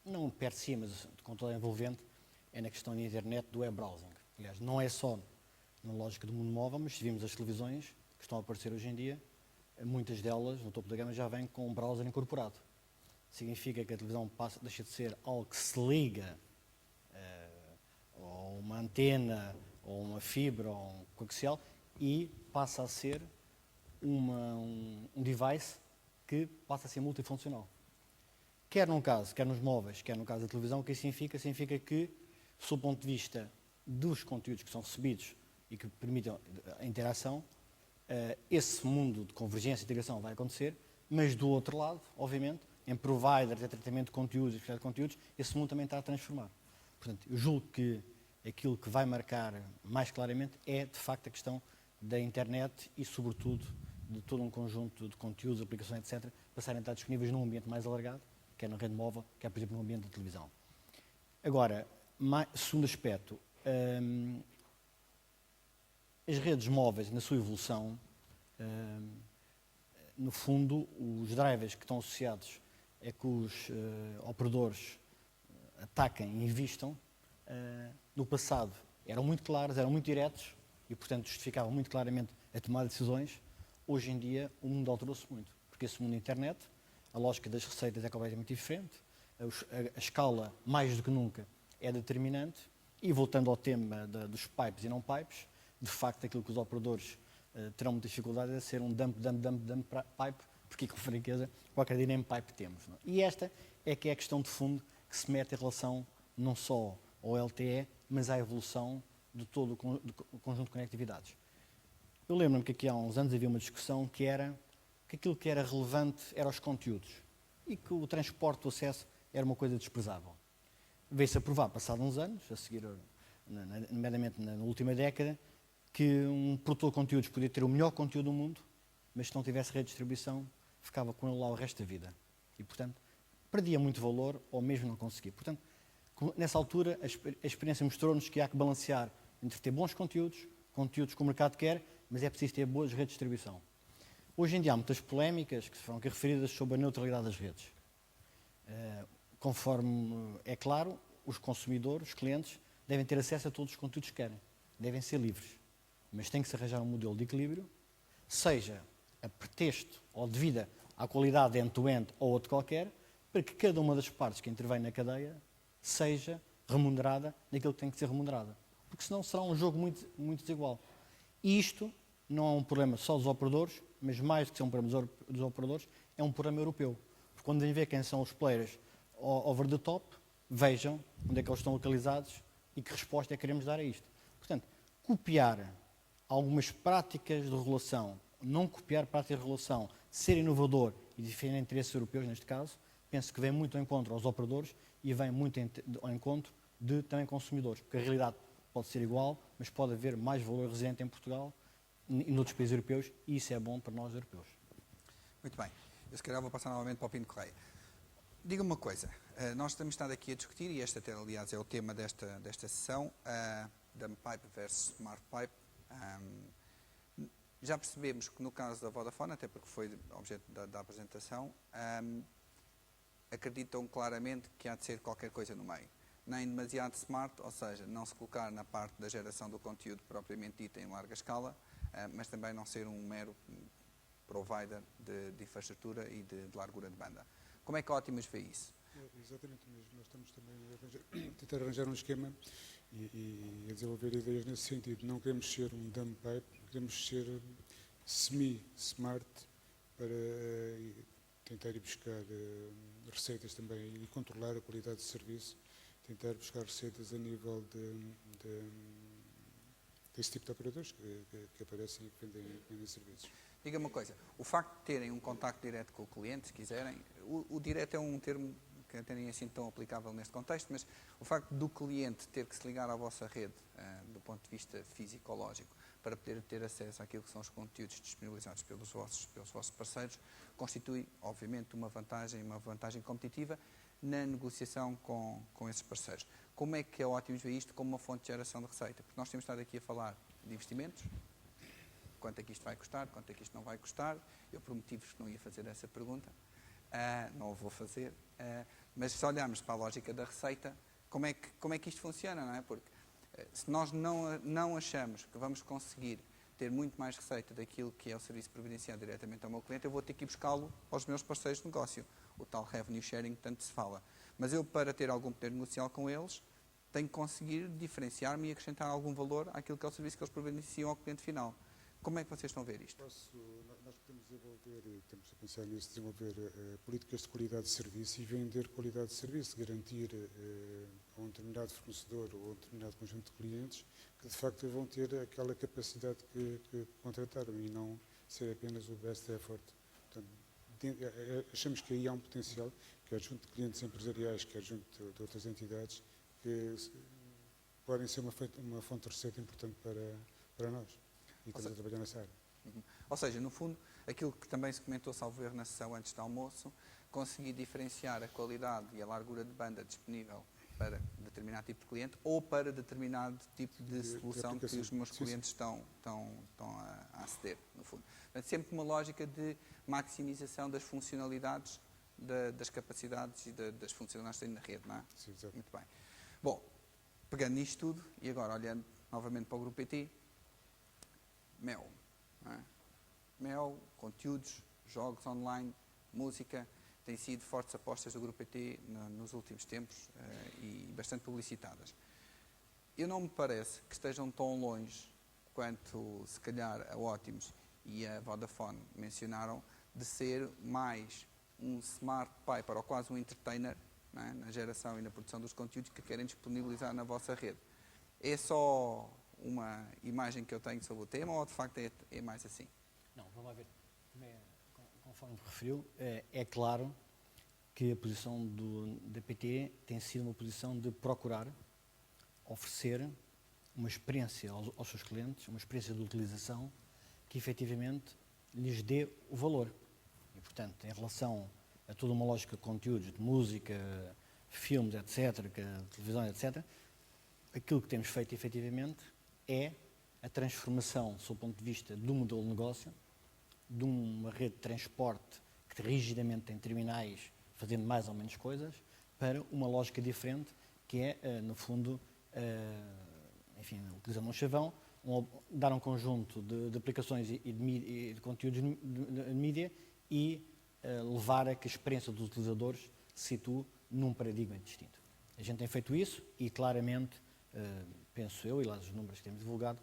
não perto de si, mas com toda a envolvente, é na questão da internet do web browsing. Aliás, não é só na lógica do mundo móvel, mas se vimos as televisões que estão a aparecer hoje em dia, muitas delas, no topo da gama, já vêm com um browser incorporado. Significa que a televisão deixa de ser algo que se liga ou uma antena, ou uma fibra, ou um coaxial, e passa a ser um device que passa a ser multifuncional. Quer num caso, quer nos móveis, quer no caso da televisão, o que isso significa? Significa que, sob o ponto de vista dos conteúdos que são recebidos e que permitem a interação, esse mundo de convergência e integração vai acontecer, mas do outro lado, obviamente, em provider de tratamento de conteúdos e de conteúdos, esse mundo também está a transformar. Portanto, eu julgo que aquilo que vai marcar mais claramente é, de facto, a questão da internet e, sobretudo, de todo um conjunto de conteúdos, aplicações, etc., passarem a estar disponíveis num ambiente mais alargado, quer na rede móvel, quer, por exemplo, no ambiente de televisão. Agora, segundo aspecto, as redes móveis, na sua evolução, no fundo, os drivers que estão associados é que os operadores ataquem e invistam. No passado eram muito claros, eram muito diretos e, portanto, justificavam muito claramente a tomada de decisões. Hoje em dia, o mundo alterou-se muito, porque esse mundo da internet, a lógica das receitas é completamente diferente, a escala, mais do que nunca, é determinante, e voltando ao tema dos pipes e não pipes, de facto, aquilo que os operadores terão muita dificuldade é ser um dump pipe, porque, com franqueza, qualquer dia nem pipe temos. Não? E esta é que é a questão de fundo que se mete em relação não só ao LTE, mas à evolução de todo o conjunto de conectividades. Eu lembro-me que aqui há uns anos havia uma discussão que era que aquilo que era relevante eram os conteúdos e que o transporte, o acesso, era uma coisa desprezável. Veio-se a provar, passados uns anos, a seguir, nomeadamente na última década, que um produtor de conteúdos podia ter o melhor conteúdo do mundo, mas se não tivesse rede de distribuição, ficava com ele lá o resto da vida. E, portanto, perdia muito valor ou mesmo não conseguia. Portanto, nessa altura, a experiência mostrou-nos que há que balancear entre ter bons conteúdos, conteúdos que o mercado quer, mas é preciso ter boas redes de distribuição. Hoje em dia há muitas polémicas que foram aqui referidas sobre a neutralidade das redes. Conforme é claro, os consumidores, os clientes, devem ter acesso a todos os conteúdos que querem. Devem ser livres. Mas tem que se arranjar um modelo de equilíbrio, seja a pretexto ou devido à qualidade end-to-end ou outro qualquer, para que cada uma das partes que intervém na cadeia seja remunerada naquilo que tem que ser remunerada. Porque senão será um jogo muito desigual. E isto não é um problema só dos operadores, mas mais do que ser um problema dos operadores, é um problema europeu. Porque quando vêm ver quem são os players over the top, vejam onde é que eles estão localizados e que resposta é que queremos dar a isto. Portanto, copiar algumas práticas de regulação, não copiar práticas de regulação, ser inovador e defender interesses europeus, neste caso, penso que vem muito ao encontro aos operadores e vem muito ao encontro de também consumidores, porque a realidade pode ser igual, mas pode haver mais valor residente em Portugal e noutros países europeus, e isso é bom para nós europeus. Muito bem. Eu se calhar vou passar novamente para o Pino Correia. Diga-me uma coisa, nós temos estado aqui a discutir, e este até aliás é o tema desta sessão, Dumb Pipe versus Smart Pipe. Já percebemos que no caso da Vodafone, até porque foi objeto da apresentação, acreditam claramente que há de ser qualquer coisa no meio. Nem demasiado smart, ou seja, não se colocar na parte da geração do conteúdo propriamente dita em larga escala, mas também não ser um mero provider de infraestrutura e de largura de banda. Como é que a Optimus vê isso? Exatamente mesmo. Nós estamos também a tentar arranjar um esquema e a desenvolver ideias nesse sentido. Não queremos ser um dumb pipe, queremos ser semi-smart para tentar ir buscar receitas também e controlar a qualidade de serviço, tentar buscar receitas a nível desse tipo de operadores que aparecem e que vendem serviços. Diga-me uma coisa, o facto de terem um contacto direto com o cliente, se quiserem, o direto é um termo que até nem é assim tão aplicável neste contexto, mas o facto do cliente ter que se ligar à vossa rede, do ponto de vista fisicológico, para poder ter acesso àquilo que são os conteúdos disponibilizados pelos vossos parceiros, constitui, obviamente, uma vantagem competitiva na negociação com esses parceiros. Como é que a Optimus vê isto como uma fonte de geração de receita? Porque nós temos estado aqui a falar de investimentos, quanto é que isto vai custar, quanto é que isto não vai custar. Eu prometi-vos que não ia fazer essa pergunta, não a vou fazer, mas se olharmos para a lógica da receita, como é que isto funciona, não é? Porque se nós não achamos que vamos conseguir ter muito mais receita daquilo que é o serviço providenciado diretamente ao meu cliente, eu vou ter que ir buscá-lo aos meus parceiros de negócio, o tal revenue sharing que tanto se fala. Mas eu, para ter algum poder negocial com eles, tenho que conseguir diferenciar-me e acrescentar algum valor àquilo que é o serviço que eles providenciam ao cliente final. Como é que vocês estão a ver isto? Nós podemos desenvolver, temos a pensar nisso, desenvolver políticas de qualidade de serviço e vender qualidade de serviço, garantir a um determinado fornecedor ou a um determinado conjunto de clientes que de facto vão ter aquela capacidade que contrataram e não ser apenas o best effort. Portanto, achamos que aí há um potencial, quer junto de clientes empresariais, quer junto de outras entidades, que podem ser uma fonte de receita importante para nós. E estamos a trabalhar nessa área. Ou seja, no fundo, aquilo que também se comentou, salvo erro, na sessão antes do almoço, conseguir diferenciar a qualidade e a largura de banda disponível para determinado tipo de cliente ou para determinado tipo de solução que os meus clientes estão a aceder, no fundo. Portanto, sempre uma lógica de maximização das funcionalidades, das capacidades e das funcionalidades que tem na rede, não é? Sim, exato. Muito bem. Bom, pegando nisto tudo, e agora olhando novamente para o Grupo PT, Mel, não é? Mel, conteúdos, jogos online, música, têm sido fortes apostas do Grupo PT nos últimos tempos e bastante publicitadas. Eu não me parece que estejam tão longe quanto, se calhar, a Optimus e a Vodafone mencionaram, de ser mais um smart pipe ou quase um entertainer, não é? Na geração e na produção dos conteúdos que querem disponibilizar na vossa rede. É só uma imagem que eu tenho sobre o tema ou de facto é mais assim? Não, vamos lá ver. Conforme referiu, é claro que a posição da PT tem sido uma posição de procurar oferecer uma experiência aos seus clientes, uma experiência de utilização que efetivamente lhes dê o valor. E, portanto, em relação a toda uma lógica de conteúdos, de música, filmes, etc., televisão, etc., aquilo que temos feito efetivamente é a transformação, sob o ponto de vista do modelo de negócio, de uma rede de transporte que rigidamente tem terminais fazendo mais ou menos coisas, para uma lógica diferente, que é, no fundo, enfim, utilizando um chavão, dar um conjunto de aplicações e de conteúdos de mídia e levar a que a experiência dos utilizadores se situe num paradigma distinto. A gente tem feito isso e, claramente, penso eu, e lá os números que temos divulgado,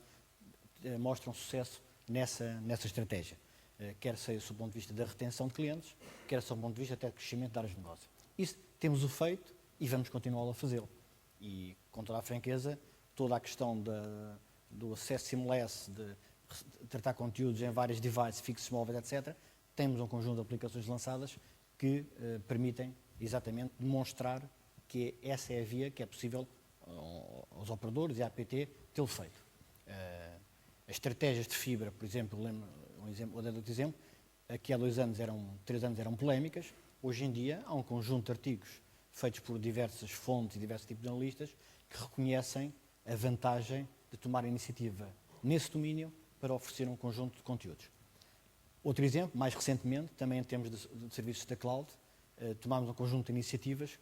mostram sucesso nessa estratégia. Quer seja sob o ponto de vista da retenção de clientes, quer sob o ponto de vista até do crescimento de áreas de negócio. Isso temos o feito e vamos continuar a fazê-lo. E, com toda a franqueza, toda a questão do acesso seamless, de tratar conteúdos em vários devices, fixos, móveis, etc., temos um conjunto de aplicações lançadas que permitem exatamente demonstrar que essa é a via que é possível aos operadores e à APT tê-lo feito. As estratégias de fibra, por exemplo, vou dar outro exemplo, aqui há 3 anos eram polémicas, hoje em dia há um conjunto de artigos feitos por diversas fontes e diversos tipos de analistas que reconhecem a vantagem de tomar a iniciativa nesse domínio para oferecer um conjunto de conteúdos. Outro exemplo, mais recentemente, também em termos de serviços da cloud, tomámos um conjunto de iniciativas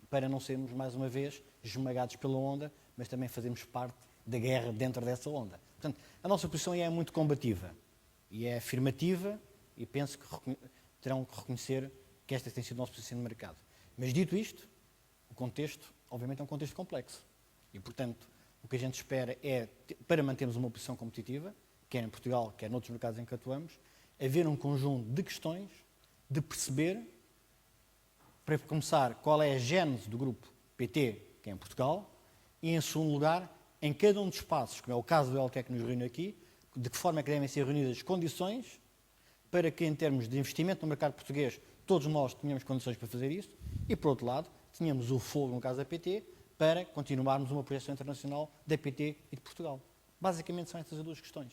para não sermos, mais uma vez, esmagados pela onda, mas também fazermos parte da guerra dentro dessa onda. Portanto, a nossa posição é muito combativa e é afirmativa e penso que terão que reconhecer que esta tem sido a nossa posição no mercado. Mas, dito isto, o contexto, obviamente, é um contexto complexo. E, portanto, o que a gente espera é, para mantermos uma posição competitiva, quer em Portugal, quer noutros mercados em que atuamos, haver um conjunto de questões de perceber, para começar, qual é a gênese do grupo PT, que é em Portugal, e, em segundo lugar, em cada um dos espaços, como é o caso do LTE que nos reúne aqui, de que forma é que devem ser reunidas as condições para que, em termos de investimento no mercado português, todos nós tenhamos condições para fazer isso, e, por outro lado, tínhamos o fogo, no caso da PT, para continuarmos uma projeção internacional da PT e de Portugal. Basicamente são estas as duas questões.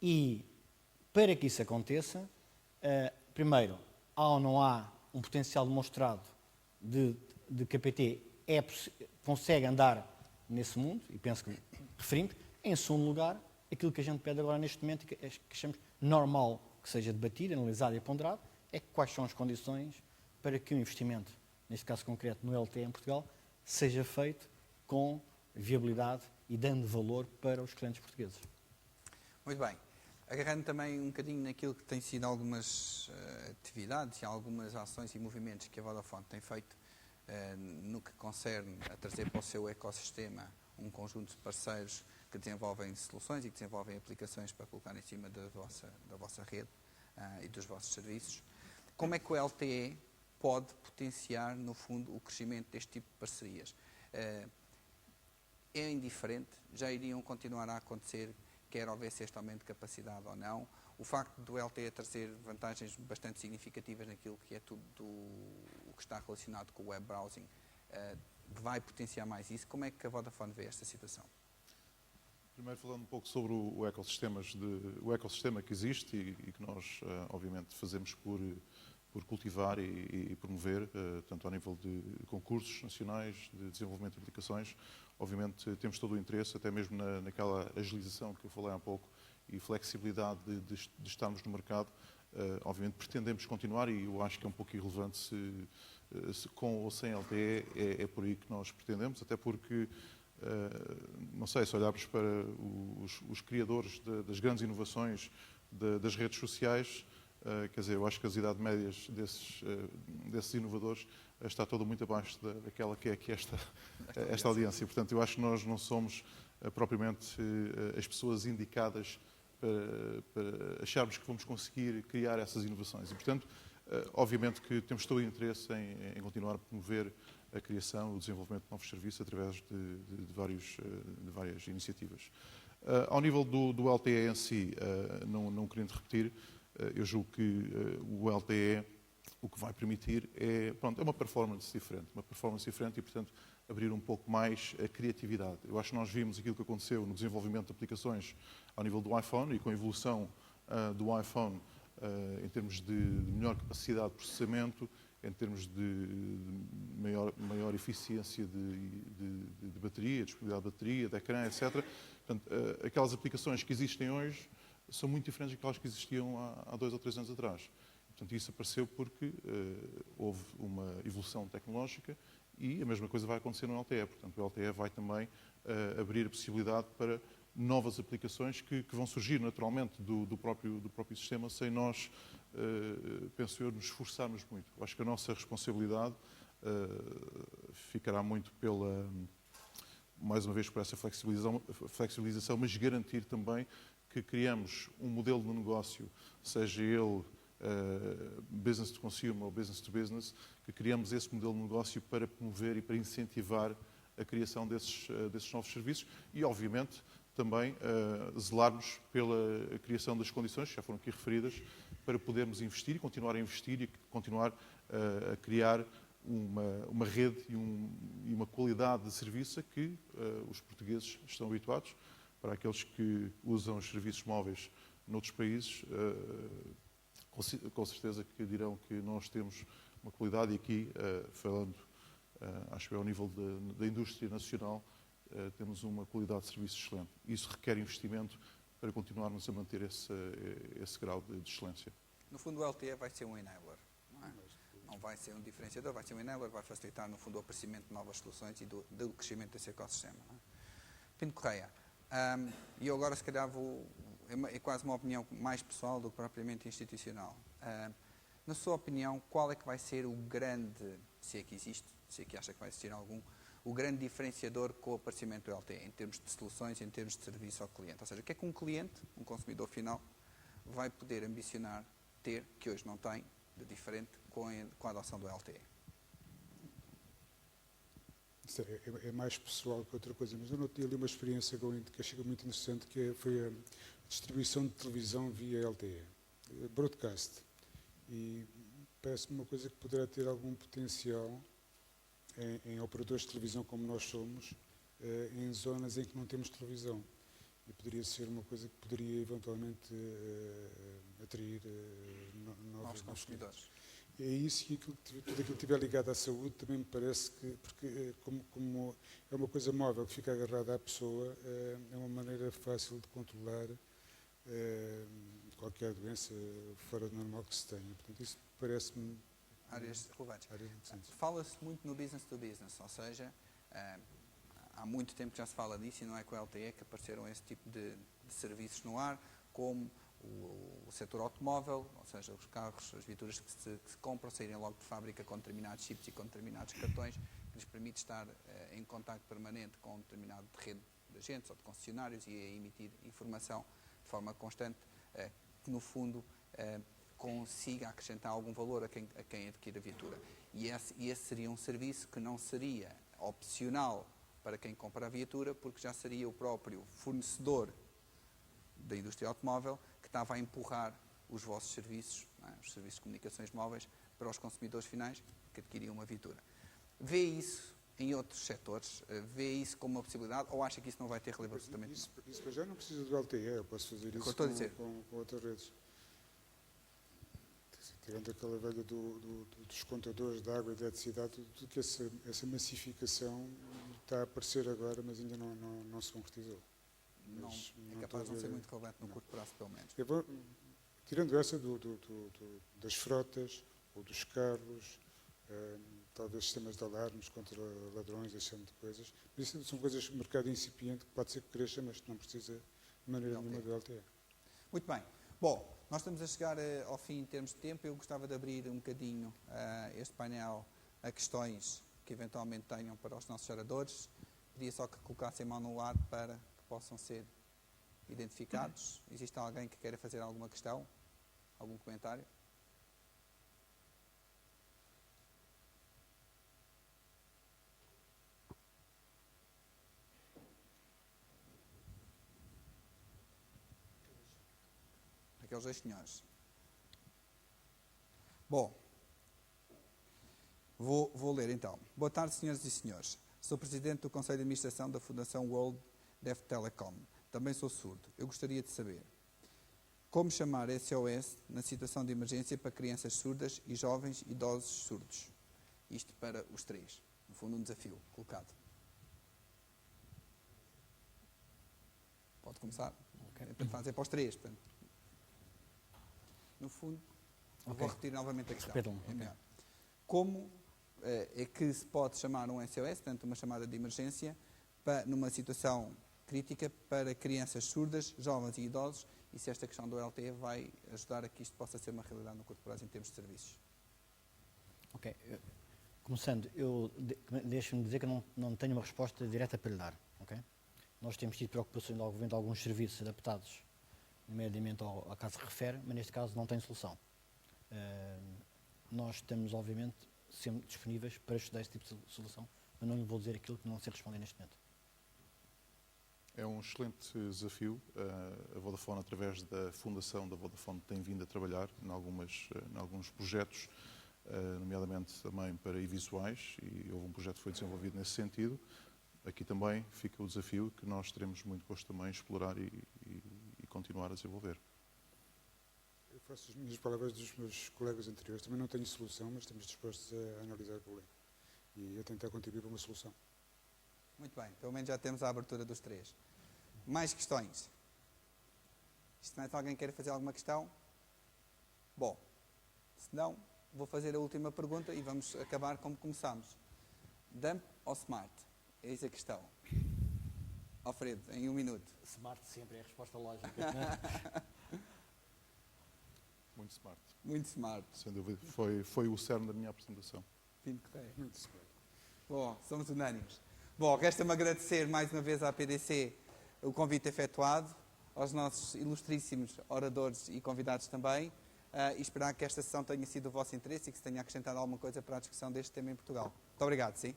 E, para que isso aconteça, primeiro, há ou não há um potencial demonstrado de que a PT consegue andar nesse mundo, e penso que referimos. Em segundo lugar, aquilo que a gente pede agora neste momento, que achamos normal que seja debatido, analisado e ponderado, é quais são as condições para que o investimento, neste caso concreto no LTE em Portugal, seja feito com viabilidade e dando valor para os clientes portugueses. Muito bem. Agarrando também um bocadinho naquilo que tem sido algumas atividades e algumas ações e movimentos que a Vodafone tem feito no que concerne a trazer para o seu ecossistema um conjunto de parceiros que desenvolvem soluções e que desenvolvem aplicações para colocar em cima da vossa rede e dos vossos serviços. Como é que o LTE pode potenciar, no fundo, o crescimento deste tipo de parcerias? É indiferente? Já iriam continuar a acontecer, quer houvesse este aumento de capacidade ou não? O facto do LTE trazer vantagens bastante significativas naquilo que é tudo o que está relacionado com o web browsing, vai potenciar mais isso? Como é que a Vodafone vê esta situação? Primeiro, falando um pouco sobre o ecossistema que existe e que nós, obviamente, fazemos por cultivar e promover, tanto ao nível de concursos nacionais, de desenvolvimento de aplicações. Obviamente, temos todo o interesse, até mesmo naquela agilização que eu falei há pouco, e flexibilidade de estarmos no mercado. Obviamente, pretendemos continuar, e eu acho que é um pouco irrelevante se com ou sem LTE, é por aí que nós pretendemos, até porque, não sei, se olharmos para os criadores das grandes inovações das redes sociais, quer dizer, eu acho que as idades médias desses inovadores está toda muito abaixo daquela que é esta audiência. Portanto, eu acho que nós não somos propriamente as pessoas indicadas para acharmos que vamos conseguir criar essas inovações. E, portanto, obviamente que temos todo o interesse em continuar a promover a criação, o desenvolvimento de novos serviços através de várias iniciativas. Ao nível do LTE em si, não querendo repetir, eu julgo que o LTE o que vai permitir é uma performance diferente. E, portanto, abrir um pouco mais a criatividade. Eu acho que nós vimos aquilo que aconteceu no desenvolvimento de aplicações ao nível do iPhone e com a evolução do iPhone em termos de melhor capacidade de processamento, em termos de maior eficiência de bateria, disponibilidade de bateria, de ecrã, etc. Portanto, aquelas aplicações que existem hoje são muito diferentes daquelas que existiam há 2 ou 3 anos atrás. Portanto, isso apareceu porque houve uma evolução tecnológica e a mesma coisa vai acontecer no LTE. Portanto, o LTE vai também abrir a possibilidade para novas aplicações que vão surgir naturalmente do próprio sistema sem nós, penso eu, nos esforçarmos muito. Eu acho que a nossa responsabilidade ficará muito mais uma vez, por essa flexibilização, mas garantir também que criamos um modelo de negócio, seja ele business to consumer ou business to business, que criamos esse modelo de negócio para promover e para incentivar a criação desses novos serviços e, obviamente, também zelarmos pela criação das condições, que já foram aqui referidas, para podermos investir e continuar a investir e continuar a criar uma rede e uma qualidade de serviço a que os portugueses estão habituados. Para aqueles que usam os serviços móveis noutros países, com certeza que dirão que nós temos uma qualidade, e aqui, falando, acho que é ao nível da indústria nacional, temos uma qualidade de serviço excelente. Isso requer investimento para continuarmos a manter esse grau de excelência. No fundo, o LTE vai ser um enabler, não é? Não vai ser um diferenciador, vai ser um enabler, vai facilitar, no fundo, o aparecimento de novas soluções e do crescimento desse ecossistema. Não é? Pinto Correia, e eu agora, se calhar, é quase uma opinião mais pessoal do que propriamente institucional. Na sua opinião, qual é que vai ser o grande, se é que existe, se é que acha que vai existir algum, o grande diferenciador com o aparecimento do LTE, em termos de soluções, em termos de serviço ao cliente? Ou seja, o que é que um cliente, um consumidor final, vai poder ambicionar ter, que hoje não tem, de diferente com a adoção do LTE? Isso é mais pessoal que outra coisa, mas eu notei ali uma experiência que achei muito interessante, que foi a distribuição de televisão via LTE, broadcast. E parece-me uma coisa que poderá ter algum potencial em operadores de televisão como nós somos, em zonas em que não temos televisão. E poderia ser uma coisa que poderia eventualmente atrair novos consumidores. É isso, e tudo aquilo que estiver ligado à saúde também me parece que, porque como é uma coisa móvel que fica agarrada à pessoa, é uma maneira fácil de controlar qualquer doença fora do normal que se tenha. Portanto, isso parece-me áreas relevantes. interessantes. Fala-se muito no business to business, ou seja, há muito tempo que já se fala disso e não é com a LTE que apareceram esse tipo de serviços no ar, como o setor automóvel, ou seja, os carros, as viaturas que se compram, saírem logo de fábrica com determinados chips e com determinados cartões, que lhes permite estar em contacto permanente com um determinado rede de agentes ou de concessionários e a emitir informação de forma constante, que no fundo consiga acrescentar algum valor a quem adquire a viatura. E esse seria um serviço que não seria opcional para quem compra a viatura, porque já seria o próprio fornecedor da indústria automóvel que estava a empurrar os vossos serviços, os serviços de comunicações móveis, para os consumidores finais que adquiriam uma viatura. Vê isso em outros setores? Vê isso como uma possibilidade ou acha que isso não vai ter relevância também? Isso para já não precisa do LTE, eu posso fazer isso com outras redes. Tirando aquela velha dos contadores de água e de eletricidade, tudo que essa massificação está a aparecer agora, mas ainda não se concretizou. Não é capaz de não ser muito relevante no curto prazo, pelo menos. Tirando essa das frotas ou dos carros, talvez sistemas de alarmes contra ladrões, esse tipo de coisas, mas isso são coisas de mercado incipiente que pode ser que cresça, mas não precisa de maneira nenhuma do LTE. Muito bem. Bom, nós estamos a chegar ao fim em termos de tempo. Eu gostava de abrir um bocadinho este painel a questões que eventualmente tenham para os nossos oradores. Queria só que colocassem a mão no ar para que possam ser identificados. Existe alguém que queira fazer alguma questão? Algum comentário? Aqueles dois senhores. Bom, vou ler então. Boa tarde, senhoras e senhores. Sou presidente do Conselho de Administração da Fundação World Deaf Telecom. Também sou surdo. Eu gostaria de saber como chamar SOS na situação de emergência para crianças surdas e jovens idosos surdos. Isto para os três. No fundo, um desafio colocado. Pode começar. Ok. É para fazer para os três. Portanto. No fundo, Ok. vou repetir novamente a questão. Repitam, É ok. melhor. Como é que se pode chamar um SOS, portanto, uma chamada de emergência, numa situação crítica para crianças surdas, jovens e idosos, e se esta questão do LTE vai ajudar a que isto possa ser uma realidade no curto prazo em termos de serviços? Ok. Começando, deixe-me dizer que não tenho uma resposta direta para lhe dar. Okay? Nós temos tido preocupação em desenvolvimento de alguns serviços adaptados, nomeadamente ao caso se refere, mas neste caso não tem solução. Nós estamos, obviamente, sempre disponíveis para estudar esse tipo de solução, mas não lhe vou dizer aquilo que não sei responder neste momento. É um excelente desafio. A Vodafone, através da fundação da Vodafone, tem vindo a trabalhar em alguns projetos, nomeadamente também para e-visuais, e houve um projeto que foi desenvolvido nesse sentido. Aqui também fica o desafio que nós teremos muito gosto também de explorar e continuar a desenvolver. Eu faço as minhas palavras dos meus colegas anteriores. Também não tenho solução, mas estamos dispostos a analisar o problema e a tentar contribuir para uma solução. Muito bem, pelo menos já temos a abertura dos três. Mais questões? Se mais alguém quer fazer alguma questão? Bom, se não, vou fazer a última pergunta e vamos acabar como começámos. Dump ou smart? Eis a questão. Alfredo, em 1 minuto. Smart sempre é a resposta lógica. Muito smart. Muito smart. Sem dúvida. Foi o cerne da minha apresentação. Muito smart. Bom, somos unânimes. Bom, resta-me agradecer mais uma vez à PDC o convite efetuado, aos nossos ilustríssimos oradores e convidados também, e esperar que esta sessão tenha sido do vosso interesse e que se tenha acrescentado alguma coisa para a discussão deste tema em Portugal. Muito obrigado, sim.